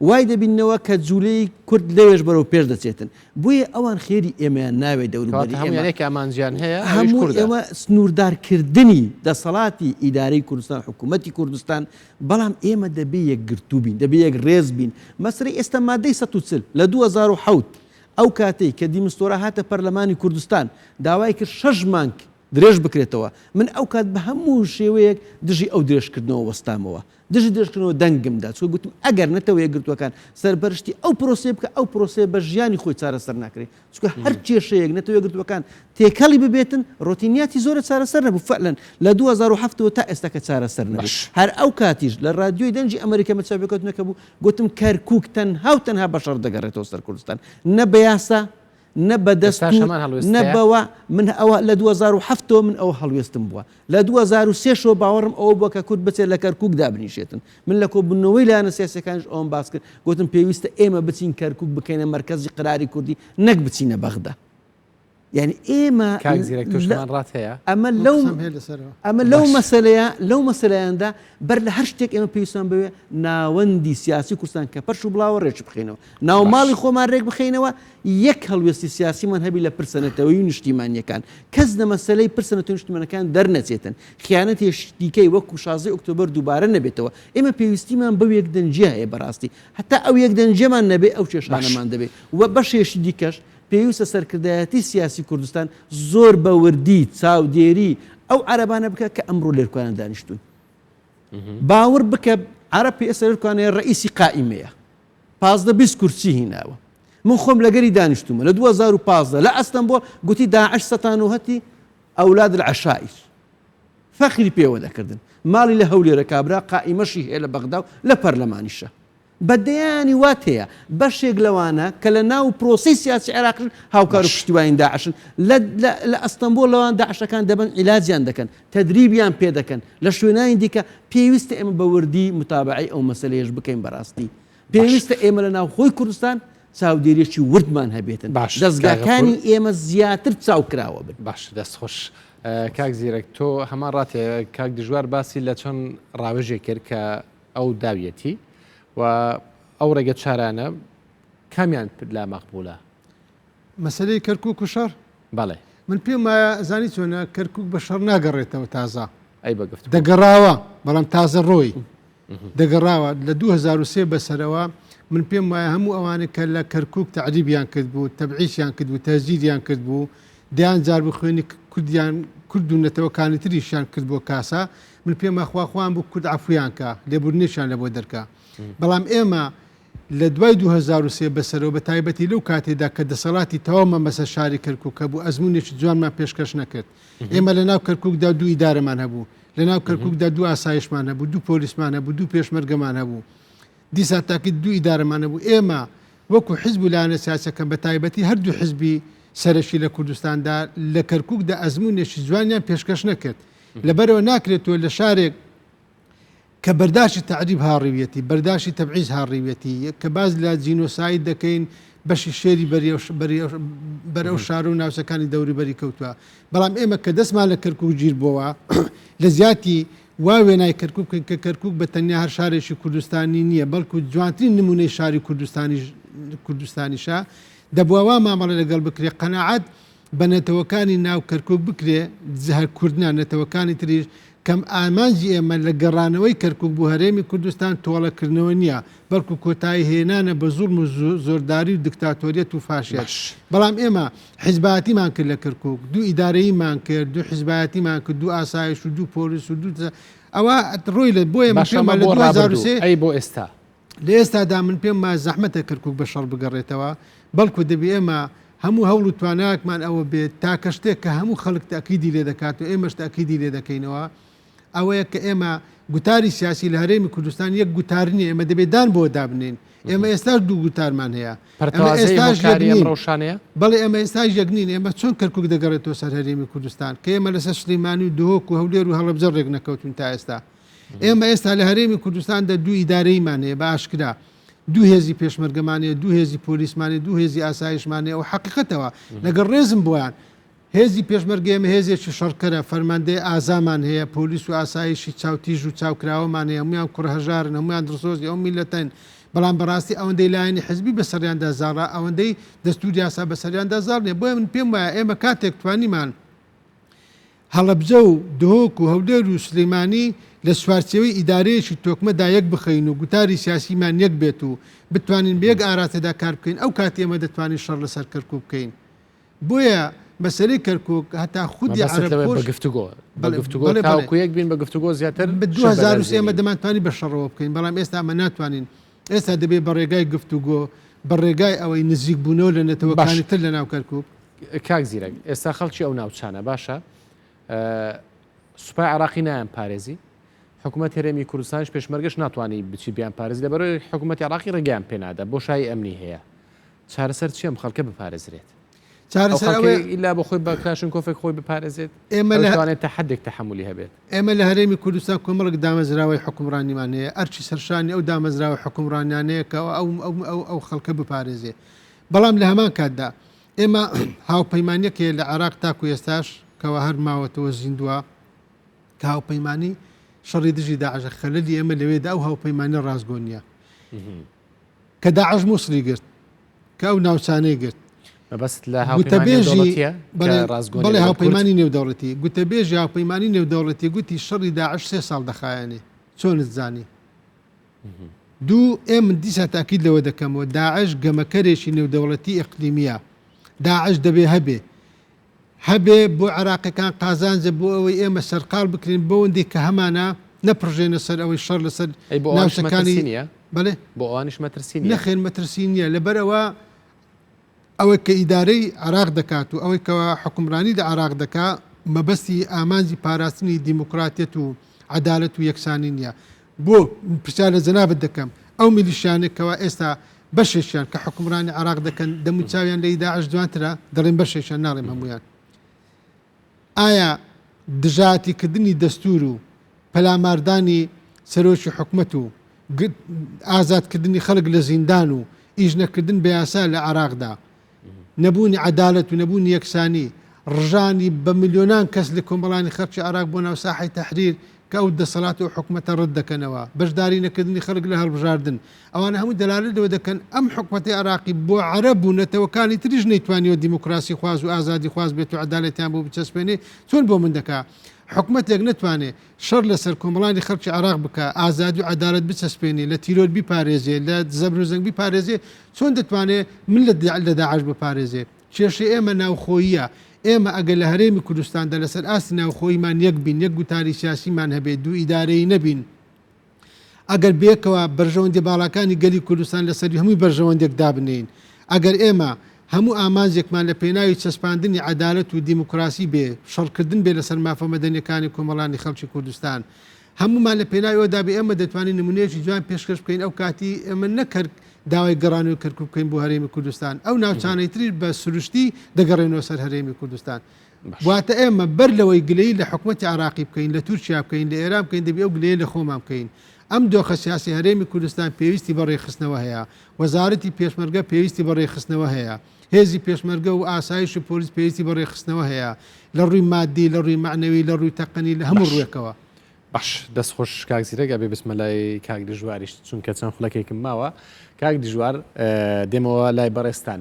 وای دەبینەوە کە جوولەی کورد لەوێش بەرەو پێش دەچێتن بۆیە ئەوان خێری ئێمەیان ناوێ دەوروبەری ئامانجیان هەیە هەموو ئێمە سنووردارکردنی دەسەڵاتی ئیدارەی کوردستان حکوومەتی کوردستان بەڵام ئێمە دەبێ یەکگرتوو بین دەبێ یەک ڕێز بین مەسەرەی ئێستا مادەی 140 لە 2007 ئەو کاتەی کە دیمستۆرە هاتە پەرلەمانی کوردستان داوای کرد 6 مانگ درێژ بکرێتەوە من ئەو کات بە هەموو شێوەیەک دژی ئەو درێژکردنەوە وەستامەوە دژی درێژکردنەوە دەنگمدا چۆ گوتم ئەگەر نەتەوە یەکگرتوەکان سەربەرشتی ئەو پرۆسێ بکە ئەو پرۆسێ بە ژیانی خۆی چارەسەر ناکرێت چونکە هەر کێشەیەک نەتەوە یەکگرتوەکان تێکەڵی ببێتن ڕۆتینیاتی زۆرە چارەسەر نەبوو فعلەن لە 2007 تا ئێستا کە چارەسەر نەبوو هەر ئەو کاتیش لە رادیۆی دەنجی ئەمریکا مەچاوێکەوتنەکە بوو گوتم کەرکووک تەنها و تەنها بەشەڕ دەگەڕێتەوە سەر کوردستان نە بە یاسا نە بە دەستور نەبەوە من ئەوە لە 2007 من ئەوە هەڵوێستم بووە لە 2023 باوەڕم ئەوە بووە کە کورد بچێت لە کەرکووک دابنیشێتن من لە کۆبوونەوەی لایەنە سیاسەکانش ئەوم باس کرد گوتم پێویستە ئێمە بچین کەرکووک بکەینە مەرکەزی قراری کوردی نەک بچینە بەغدا یعنی ئێمە ئەمە لەو مەسەلەیاندا بەر لە هەر شتێک ئێمە پێویستمان بوێ ناوەندی سیاسی کوردستان کە پەرش و بڵاوە ڕێک بخینەوە ناوماڵی خۆمان ڕێک بخینەوە یەک هەڵوێستی سیاسیمان هەبی لە پرسەنەتەوەی و نیشتیمانیەکان کەس لە مەسەلەی پرسەنەتەوەی نیشتیمانەکان دەرنەچێتن خیانەتێک دیکەی وەکو 16 ئۆکتۆبەر دووبارە نەبێتەوە ئێمە پێویستیمان بەو یەکدەنجیە هەیە بەڕاستی هەتا ئەو یەکدەنجەمان نەبێ ئەو کێشانەمان دەبێت و بەشێشی دیکەش پێویستە سەرکردایەتی سیاسی کوردستان زۆر بەوردی چاودێری ئەو عەرەبانە بکە کە ئەمڕۆ لێرکوانە دانیشتون باوەڕ بکە عەرەب ئێستا لێرکوانەیە ڕئیسی قائیمەیە 15-20 کورسی هیناوە من خۆم لەگەری دانیشتومە لە 2015 لە ئەستەمبۆڵ گوتی داعش سەتانوهەتی ئەولاد العەشائیر فەخری پێوە دەکردن ماڵی لە هەولێرە کابرا قائیمەشی هەیە لە بەغدا و لە پەرلەمانیشە بەدەیانی وات هەیە بەشێک لەوانە کە لە ناو پرۆسی سیاسی عێراقن هاوکار و پشتیوانین داعشن لە ئەستەمبۆڵ لەوان داعشەکان دەبن عیلاجیان دەکەن تەدریبیان پێ دەکەن لە شوێنانی دیکە پێویستە ئێمە بە وردی متابعی ئەو مەسەلەیەش بکەین بەڕاستی پێویستە ئێمە لە ناو خۆی کوردستان چاودێریەکی وردمان هەبێتن دەستگاکانی ئێمە زیاتر چاوکراوە بن باش دەستخۆش کاک زیرەک تۆ هەمان ڕاتێ کاک دژوار باسی لە چۆن ڕاوێژێک کرد کە ئەو داویەتی و ئەو ڕێگە چارانە کامیان لا مەقبولە مەسەلەی کەرکووک و شەڕ بەڵێ من پێم وایە زانی چۆنە کەرکووک بە شەڕ ناگەڕێتەوە تازە ئەی بەگفت دەگەڕاوە بەڵام تازە ڕۆی دەگەڕاوە لە 2023 بەسەرەوە من پێم وایە هەموو ئەوانە کە لە کەرکووک تعریبیان کرد بوو تەبعیسیان کرد بوو تەزیریان کرد بوو دەیان جار بخوێنی کورد و نەتەوەکانی تریشیان کرد بۆ کاسە من پێم خواخواان بوو کورد عفویان کە لێبوورنیشان لە بۆ دەرکە بەڵام ئێمە لە دوای 2023 بەسەرەوە بە تایبەتی لەو کاتێدا کە دەسەڵاتی تەواومە مەسە شاری کەرکووکە بوو ئەزمونێکی جوانمان پێشکەش نەکرد ئێمە لە ناو کەرکووکدا دوو ئیدارەمان هەبوو لە ناو کەرکووکدا دوو ئاسایشمان هەبوو دوو پۆلیسمان هەبوو دوو پێشمەرگەمان هەبوو دیسا تاکە دوو ئیدارەمان هەبوو ئێمە وەکو حیزب و لایەنە سیاسەکە بە تایبەتی هەردوو حیزبی سەرەکی لە کوردستاندا لە کەرکووکدا ئەزمونێکی جوانیان پێشکەش نەکرد لەبەرەوە ناکرێتەوە لە شارێک کە بەرداشی تعریب هاڕیوێتی بەرداشی تەبعیز هاڕیوێتی کە باز لە جینۆساید دەکەین بەشی شێری بەرەو شار و ناوچەکانی دەوری بەری کەوتووە بەڵام ئێمە کە دەستمان لە کەرکووک گیر بووە لە زیاتی وا وێنای کەرکووک بکەین کە کەرکووک بە تەنیا هەر شارێکی کوردستانی نییە بەڵکو جوانترین نمونەی شاری کوردستانیشە دەبووەوە مامەڵە لەگەڵ بکرێ قەناعەت بە نەتەوەکانی ناو کەرکووک بکرێ هەر کوردنا نەتەوەکانی تریش یەکەم ئامانجی ئێمە لە گەڕانەوەی کەرکک بۆ هەرێمی کوردستان تۆڵەکردنەوە نییە بەڵکو کۆتایی هێنانە بە زوڵم و زۆرداری و دکتاتۆریەت و فاشێت بەڵام ئێمە حیزباتیمان کرد لە کەرکک دوو ئیدارەیمان کرد دوو حیزباتیمان کرد دوو ئاسایش و دوو پۆلیس و دوو ئەوە ڕۆی لە بۆ ئێمە پێمان لە 2023 ئەی بۆ ئێستا لە ئێستادا من پێم ما زەحمەتە کەرکک بە شەڕ بگەڕێتەوە بەڵکو دەبێ ئێمە هەموو هەوڵ و توانایەکمان ئەوە بێت تا شتێک کە هەموو خەڵک تاکیدی لێ دەکات و ئێمەش تاکیدی لێ دەکەینەوە ئەوەیە کە ئێمە گوتاری سیاسی لە هەرێمی کوردستان یەک گوتارنی ئێمە دەبێدان بۆ دابنین ئێمە ئێستاش دوو گوتارمان هەیە ڕۆشانەیە بەڵێ ئێمە ئێستا یەکنین ئێمە چۆن کەرکک دەگەڕێتەوە سەر هەرێمی کوردستان کە ئێمە لەسەر سلێمانی و دهۆک و هەولێر و هەڵەبجە ڕێک نەکەوتون تا ئێستا ئێمە ئێستا لە هەرێمی کوردستاندا دوو ئیدارەیمان هەیە بە ئاشکرا دوو هێزی پێشمەرگەمانەیە دوو هێزی پۆلیسمانێ دوو هێزی ئاسایشمانەیە و حقیقەتەوە لەگەڵ ڕێزم بۆیان هێزی پێشمەرگێمە هێزێکی شەڕکەرە فەرماندەی ئازامان هەیە پۆلیس و ئاسایشی چاوتیژ و چاوکراوەمان هەیە هەمویان کوڕهەژارن هەمویان درسۆزی ئەو میلەتەن بەڵام بەڕاستی ئەوەندەی لایەنی حزبی بەسەریاندا زاڕا ئەوەندەی دەستوری یاسا بەسەریاندا زار نیە بۆیە من پێم وایە ئێمە کاتێک توانیمان هەڵەبجە و دهۆک و هەولێر و سلەیمانی لە سوارچەوەی ئیدارەیەکی تۆکمەدا یەک بخەین و گوتاری سیاسیمان یەک بێت و بتوانین بەیەک ئاراتەدا کار بکەین ئەو کاتی ئێمە دەتوانین شەڕ لەسەر کەرکوک بکەین بۆیە مەسەلەی کەرکک هەتا خودی گفتوگۆیەک بین بە گفتوگۆ زیاتر بە 2000 ئێمە دەمانتوانی بە شەڕەوە بکەین بەڵام ئێستا ئەمە ناتوانین ئێستا دەبێت بە ڕێگای گفتوگۆ بە ڕێگای ئەوەی نزیک بوونەوە لە نەتەوەکانی تر لە ناو کەرکک کاک زیرەک ئێستا خەڵکی ئەو ناوچانە باشە سوپای عراقی نایان پارێزی حکوومەت هەرێمی کوردستانش پێشمەرگەش ناتوانانی بچی بیان پارێزی لەبەرەوەی حکوومەتی عراقی ڕێگەیان پێنادا بۆ شای ئەمنی هەیە چارەسەر چیم خەڵکە بپارێزرێت ئیلا بە خۆی بە کلاشنکۆفێک خۆی بپارێزێت ئێمە لەوانێت تا حدێک تەحملی هەبێت ئێمە لە هەرێمی کوردستان کۆمەڵک دامەزراوی حکومڕانیمان هەیە ئەرچی سەرشانی ئەو دامەزراوی حکومڕانیانەیە کە ئەو خەڵکە بپارێزێ بەڵام لە هەمان کاتدا ئێمە هاوپەیمانیەکێ لە عراق تاکو ئێستاش کەەوە هەر ماوەتەوە زیندووە کە هاوپەیمانی شەڕی دژی داعشە خەلەلی ئێمە لەوێدا ئەو هاوپەیمانی ڕازگۆنیە کە داعش مووسڵی گرت کە ئەو ناوچانەی گرت بەڵێ هاوپەیمانی نێودەوڵەتی گوتەبێژی هاوپەیمانی نێودەوڵەتی گوتی شەڕی داعش 3 ساڵ دەخایەنێ چۆنت زانی دوو ئێمە دیسا تاکید لەوە دەکەمەوە داعش گەمەکەرێکی نێودەوڵەتی ئیقلیمیە داعش دەبێ هەبێ بۆ عراقیەکان قازانجە بۆ ئەوەی ئێمە سەرقال بکرین بۆوەندی کە هەمانە نەپڕژێنە سەر ئەوەی شەڕ لەسەر ناوچەکانی بڵێ بۆ ئەوانیش مەترسی نەخێن مەترسی نییە لەبەرەوە ئەوەی کە ئیدارەی عراق دەکات و ئەوەی کەەوە حکومڕانی لە عراق دەکات مەبەستی ئامانجی پاراستنی دیموکراتێت و عدالەت و یەکسانی نییە بۆ پرسیار لە جەنابەت دەکەم ئەو میلیشیانێکەوە ئێستا بەشێکیان کە حکومڕانی عراق دەکەن دەموچاویان لە داعش دوانترە دەڵێن بەشێکیان ناڵێم هەمویان ئایا دژاتیکردنی دەستور و پەلاماردانی سەرۆکی حکومەت و ئازادکردنی خەڵک لە زیندان و ئیش نەکردن بە یاسا لە عراقدا نەبوونی عدالەت و نەبوونی یەکسانی ڕژانی بە میلیۆنان کەس لە کۆمەڵانی خەرچی عراق بۆ ناو ساحەی تەحریر کە ئەو دەسەڵات و حکومەتە ڕەت دەکەنەوە بەشداری نەکردنی خەڵک لە هەڵبژاردن ئەوانە هەموو دەلالەتەوە دەکەن ئەم حکومەتی عراقی بۆ عەرەب و نەتەوەکانی تریش نەیتوانیەوە دیموکراسی خواز و ئازادی خواز بێت و عدالەتیان بۆ بچەسپێنێ چۆن بۆ من دەکا حکومەتێک نتوانێت شەڕ لەسەر کۆمەڵانی خەڵکی عراق بکە ئازادی و عدالەت بچەسپێنی لە تیرۆر بیپارێزێ لە زەبر و زەنگ بیپارێزێ چۆن دەتوانێت من لە داعش بپارێزێ کێشەی ئێمە ناوخۆییە ئێمە ئەگەر لە هەرێمی کوردستاندا لەسەر ئاستی ناوخۆیمان یەک بین یەک گوتاری سیاسیمان هەبێت دوو ئیدارەی نەبین ئەگەر بێکەوە بەرژەوەندی باڵەکانی گەلی کوردستان لەسەری هەمووی بەرژەوەندێک دابنین ئەگەر ئێمە هەموو ئامانجێکمان لە پێناوی چەسپاندنی عدالەت و دیموکراسی بێ شەڕکردن بێ لەسەر مافە مەدەنیەکانی کۆمەڵانی خەڵکی کوردستان هەمومان لە پێناوی ئەودا بێ ئێمە دەتوانین نمونەیەکی جوان پێشکەش بکەین ئەو کاتی ئێمە نەکرد داوای گەڕانی و کەرکوب بکەین بۆ هەرێمی کوردستان ئەو ناوچانەی تریش بە سروشتی دەگەڕێنەوە سەر هەرێمی کوردستان واتە ئێمە بەر لەوەی گلەی لە حکومەتی عراقی بکەین لە تورکیا بکەین لە ئێران بکەین دەبێ ئەو گلەیە لە خۆمان بکەین ئەم دۆخە سیاسی هەرێمی کوردستان پێویستی بە ڕێخستنەوە هەیە وەزارەتی پێشمەرگە پێویستی بە ڕێخستنەوە هەیە هێزی پێشمەرگە و ئاسایش و پۆلیس پێویستی بە ڕێخستنەوە هەیە لە ڕووی مادی لە ڕووی معنەوی لە ڕووی تەقنی لە هەموو ڕوێکەوە باش دەست خۆش کاک زیرەک ئەبێ بسمە لای کاک دژواریش چونکە چەند خولەکێکم ماوە کاک دژوار دێمەوە لای بەڕێستان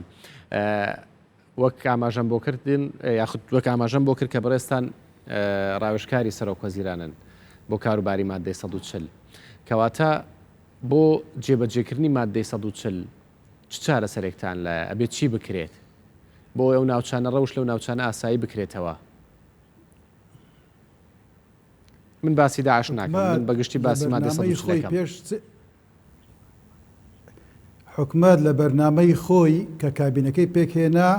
وەک ئاماژەم بۆ کردین یاخود وەک ئاماژەم بۆ کرد کە بەڕێستان ڕاوێژکاری سەرۆک وەزیرانن بۆ کاروباری مادەی 140 کەواتە بۆ جێبەجێکردنی مادەی 140 چ چارەسەرێکتان لایە ئەبێت چی بکرێت بۆ ئەو ناوچانە ڕەوش لەو ناوچانە ئاسایی بکرێتەوە من باسی داعش ناکەم من بەگشتی باسی مادەی 140 حکومەت لە بەرنامەی خۆی کە کابینەکەی پێکهێنا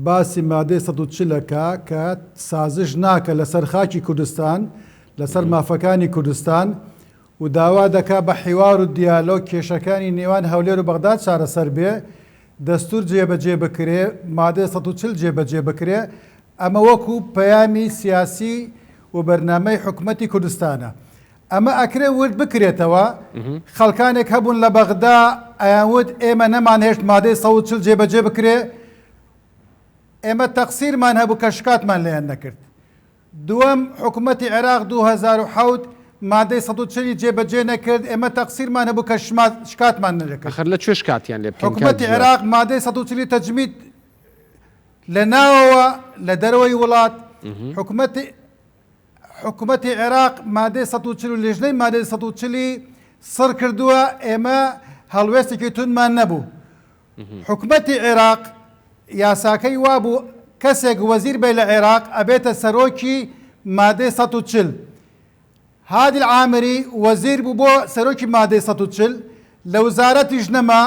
باسی مادەی 140ەکە کە سازش ناکە لەسەر خاکی کوردستان لەسەر مافەکانی کوردستان و داوا دەکا بە حیوار و دیالۆگ کێشەکانی نێوان هەولێر و بەغداد چارەسەر بێ دەستور جێبەجێ بکرێ مادەی 140 جێبەجێ بکرێ ئەمە وەکو پەیامی سیاسی و بەرنامەی حکومەتی کوردستانە ئەمە ئەکرێ ورد بکرێتەوە خەڵکانێک هەبوون لە بەغدا ئەیانوت ئێمە نەمان هێشت مادەی 140 جێبەجێ بکرێ ئێمە تەقسیرمان هەبوو کە شکاتمان لێیان نەکرد دووەم حکومەتی عێراق 2007 مادەی 140 جێبەجێ نەکرد ئێمە تەقسیرمان هەبوو کە شکاتمان نەکرد ئەخر لە کوێ شکاتیان لێ حکومەتی عێراق مادەی 140 تەجمید لە ناوەوە لە دەرەوەی وڵات حکومەتی عێراق مادەی 140 و لێژنەی مادەی 140 سڕ کردووە ئێمە هەڵوێستێکی تونمان نەبوو حکومەتی عێراق یاساکەی وابوو کەسێک وەزیر بێ لە عێراق ئەبێتە سەرۆکی مادەی 140 هادی العامری وەزیر بوو بۆ سەرۆکی مادەی 140 لە وزارەتی ژنەما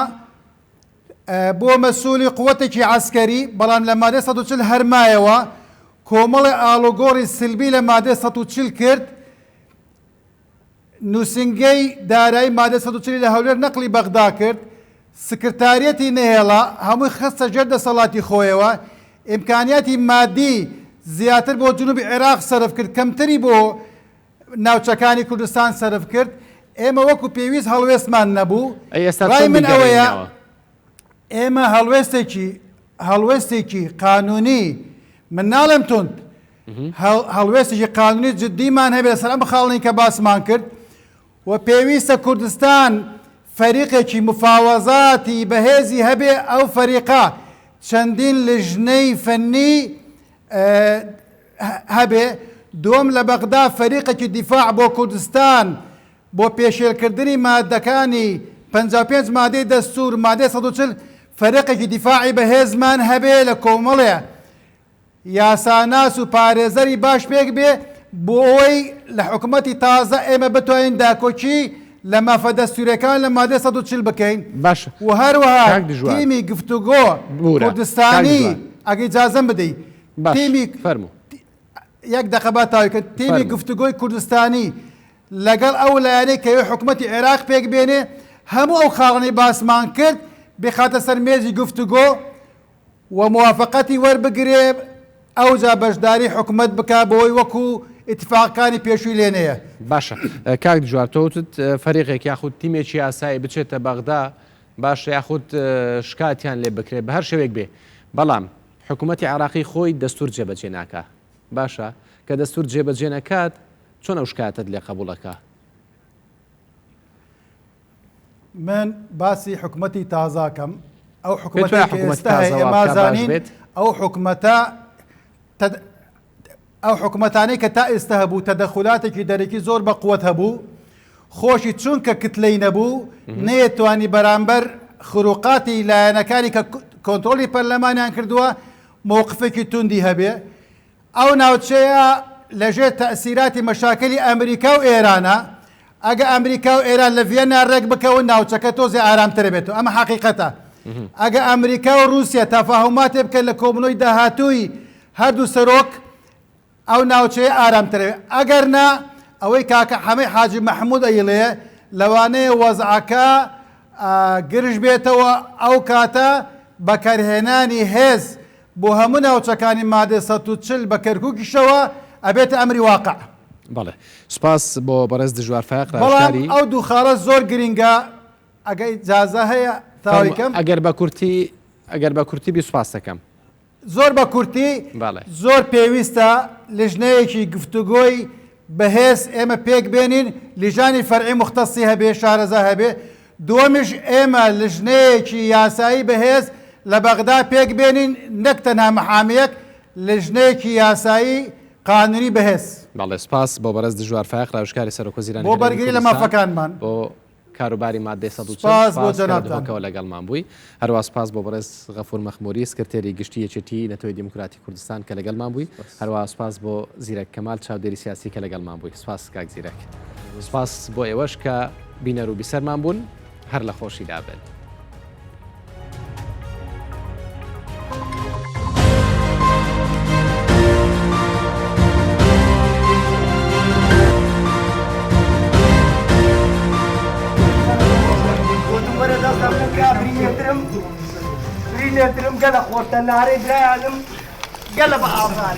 بۆ مەسئولی قووەتێکی عەسکەری بەڵام لە مادەی 140 هەرمایەوە کۆمەڵی ئاڵوگۆڕی سلبی لە مادەی 140 کرد نووسنگەی دارایی مادەی 140 لە هەولێر نەقلی بەغدا کرد سکرتاریەتی نهێڵا هەمووی خستە ژێر دەسەڵاتی خۆیەوە ئیمکانیاتی مادی زیاتر بۆ جنوبی عێراق سەرف کرد کەمتری بۆ ناوچەکانی کوردستان سەرف کرد ئێمە وەکو پێویست هەڵوێستمان نەبوو ڕای من ئەوەیە ئێمە هەڵوێستێکی قانونی من ناڵێم تند هەڵوێستێکی قانونی جدیمان هەبێت لەسەر ئەم خاڵنی کە باسمان کرد و پێویستە کوردستان فەریقێکی مفاوەزاتی بەهێزی هەبێ ئەو فەریقا چەندین لژنەی فەنی هەبێ دووەم لە بەغدا فەریقێکی دیفاع بۆ کوردستان بۆ پێشێلکردنی مادەکانی 55 مادەی دەستور مادەی 140 فەریقێکی دیفاعی بەهێزمان هەبێ لە کۆمەڵێ یاساناس و پارێزەری باش پێک بێ بۆ ئەوەی لە حکوومەتی تازە ئێمە بتوانین داکۆچی لە مافە دەستوریەکان لە مادەی 140 بکەین باش و هەروەها تیمی گفتوگۆ کوردستانی ئەگە ئیجازەم بدەیت تیمی فەرموو یەک دەقەبا تاویکە تیمی گفتوگۆی کوردستانی لەگەڵ ئەو لایەنەی کە حکوومەتی عێراق پێک بێنێ هەموو ئەو خاڵنی باسمان کرد بخاتە سەر مێزی گفتوگۆ و موافقەتی وەربگرێ ئەوجا بەشداری حکوومەت بکا بۆی وەکو ئیتفاقەکانی پێشووی لێنەیە باشە کاک جوارتەوتت فەریقێک یاخود تیمێکی ئاسایی بچێتە بەغدا باشە یاخود شکاتیان لێ بکرێت بە هەر شێوێک بێ بەڵام حکوومەتی عێراقی خۆی دەستور جێبەجێ ناکە باشە کە دەستور جێبەجێ نەکات چۆن ئەو شکاتت لێ قبوڵەکە من باسی حکوومەتی تازاکەم ئەو حکوومەتمازانین ئەو حکوومەتە ئەو حکوومەتانەی کە تا ئێستا هەبوو تەدەخولاتێکی دەرەکی زۆر بە قووەت هەبوو خۆشی چونکە کتلەی نەبوو نەیەتوانی بەرامبەر خروقاتی لایەنەکانی کە کۆنتترۆلی پەرلەمانیان کردووە مووقفێکی توندی هەبێ ئەو ناوچەیە لەژێر تەسیراتی مەشاکلی ئەمریکا و ئێرانە ئەگە ئەمریکا و ئێران لە ڤێنە ڕێک بکەون ناوچەکە تۆزی ئارامترە بێتەوە ئەمە حەقیقەتە ئەگە ئەمریکا و رووسیا تەفاهماتێ بکەن لە کۆبنەوەی داهاتووی هەردوو سەرۆک ئەو ناوچەیە ئارامترێ ئەگەر نا ئەوەی کاکە حەمەی حاجی مەحموود ئەیڵێ لەوانەیە وەزعەکە گرژ بێتەوە ئەو کاتە بەکارهێنانی هێز بۆ هەموو ناوچەکانی مادەی 140 بە کەرکووکیشەوە ئەبێتە ئەمری واقع بەڵێ سپاس بۆ بەڕێز دژوار فایق بەڵام ئەو دوو خاڵە زۆر گرنگە ئەگەر ئیجازە هەیە تاویکەم ئەگەر بە کورتی بی سوپاس دەکەم زۆر بە کورتی زۆر پێویستە لیژنەیەکی گفتوگۆی بەهێز ئێمە پێک بێنین لیژانی فەرعی مختصی هەبێ شارەزا هەبێ دووەمیش ئێمە لیژنەیەکی یاسایی بەهێز لە بەغدا پێک بێنین نەک تەنها مەحامەیەک لیژنەیەکی یاسایی قانونی بەهێز باڵێ سپاس بۆ بەرز دژوار فایق ڕاوشکاری سەرۆکۆزیرانی بۆ بەرگری لە مافەکانمان بۆ کاروباری مادەی سپاس بۆ جەنابتان سەدەکەەوە لەگەڵمان بووی هەروە سپاس بۆ بەڕێز غەفور مەخموری سکرتێری گشتی یەکێتی نەتەوەی دیموکراتی کوردستان کە لەگەڵمان بووی هەروە سپاس بۆ زیرەک کەمال چاودێری سیاسی کە لەگەڵمان بووی سپاس کاک زیرەک سپاس بۆ ئێوەش کە بینەر و بیسەرمان بوون هەر لە خۆشی دابێت. برینێترم گەلە خۆرتە نارەی برایانم گەلە بە ئازار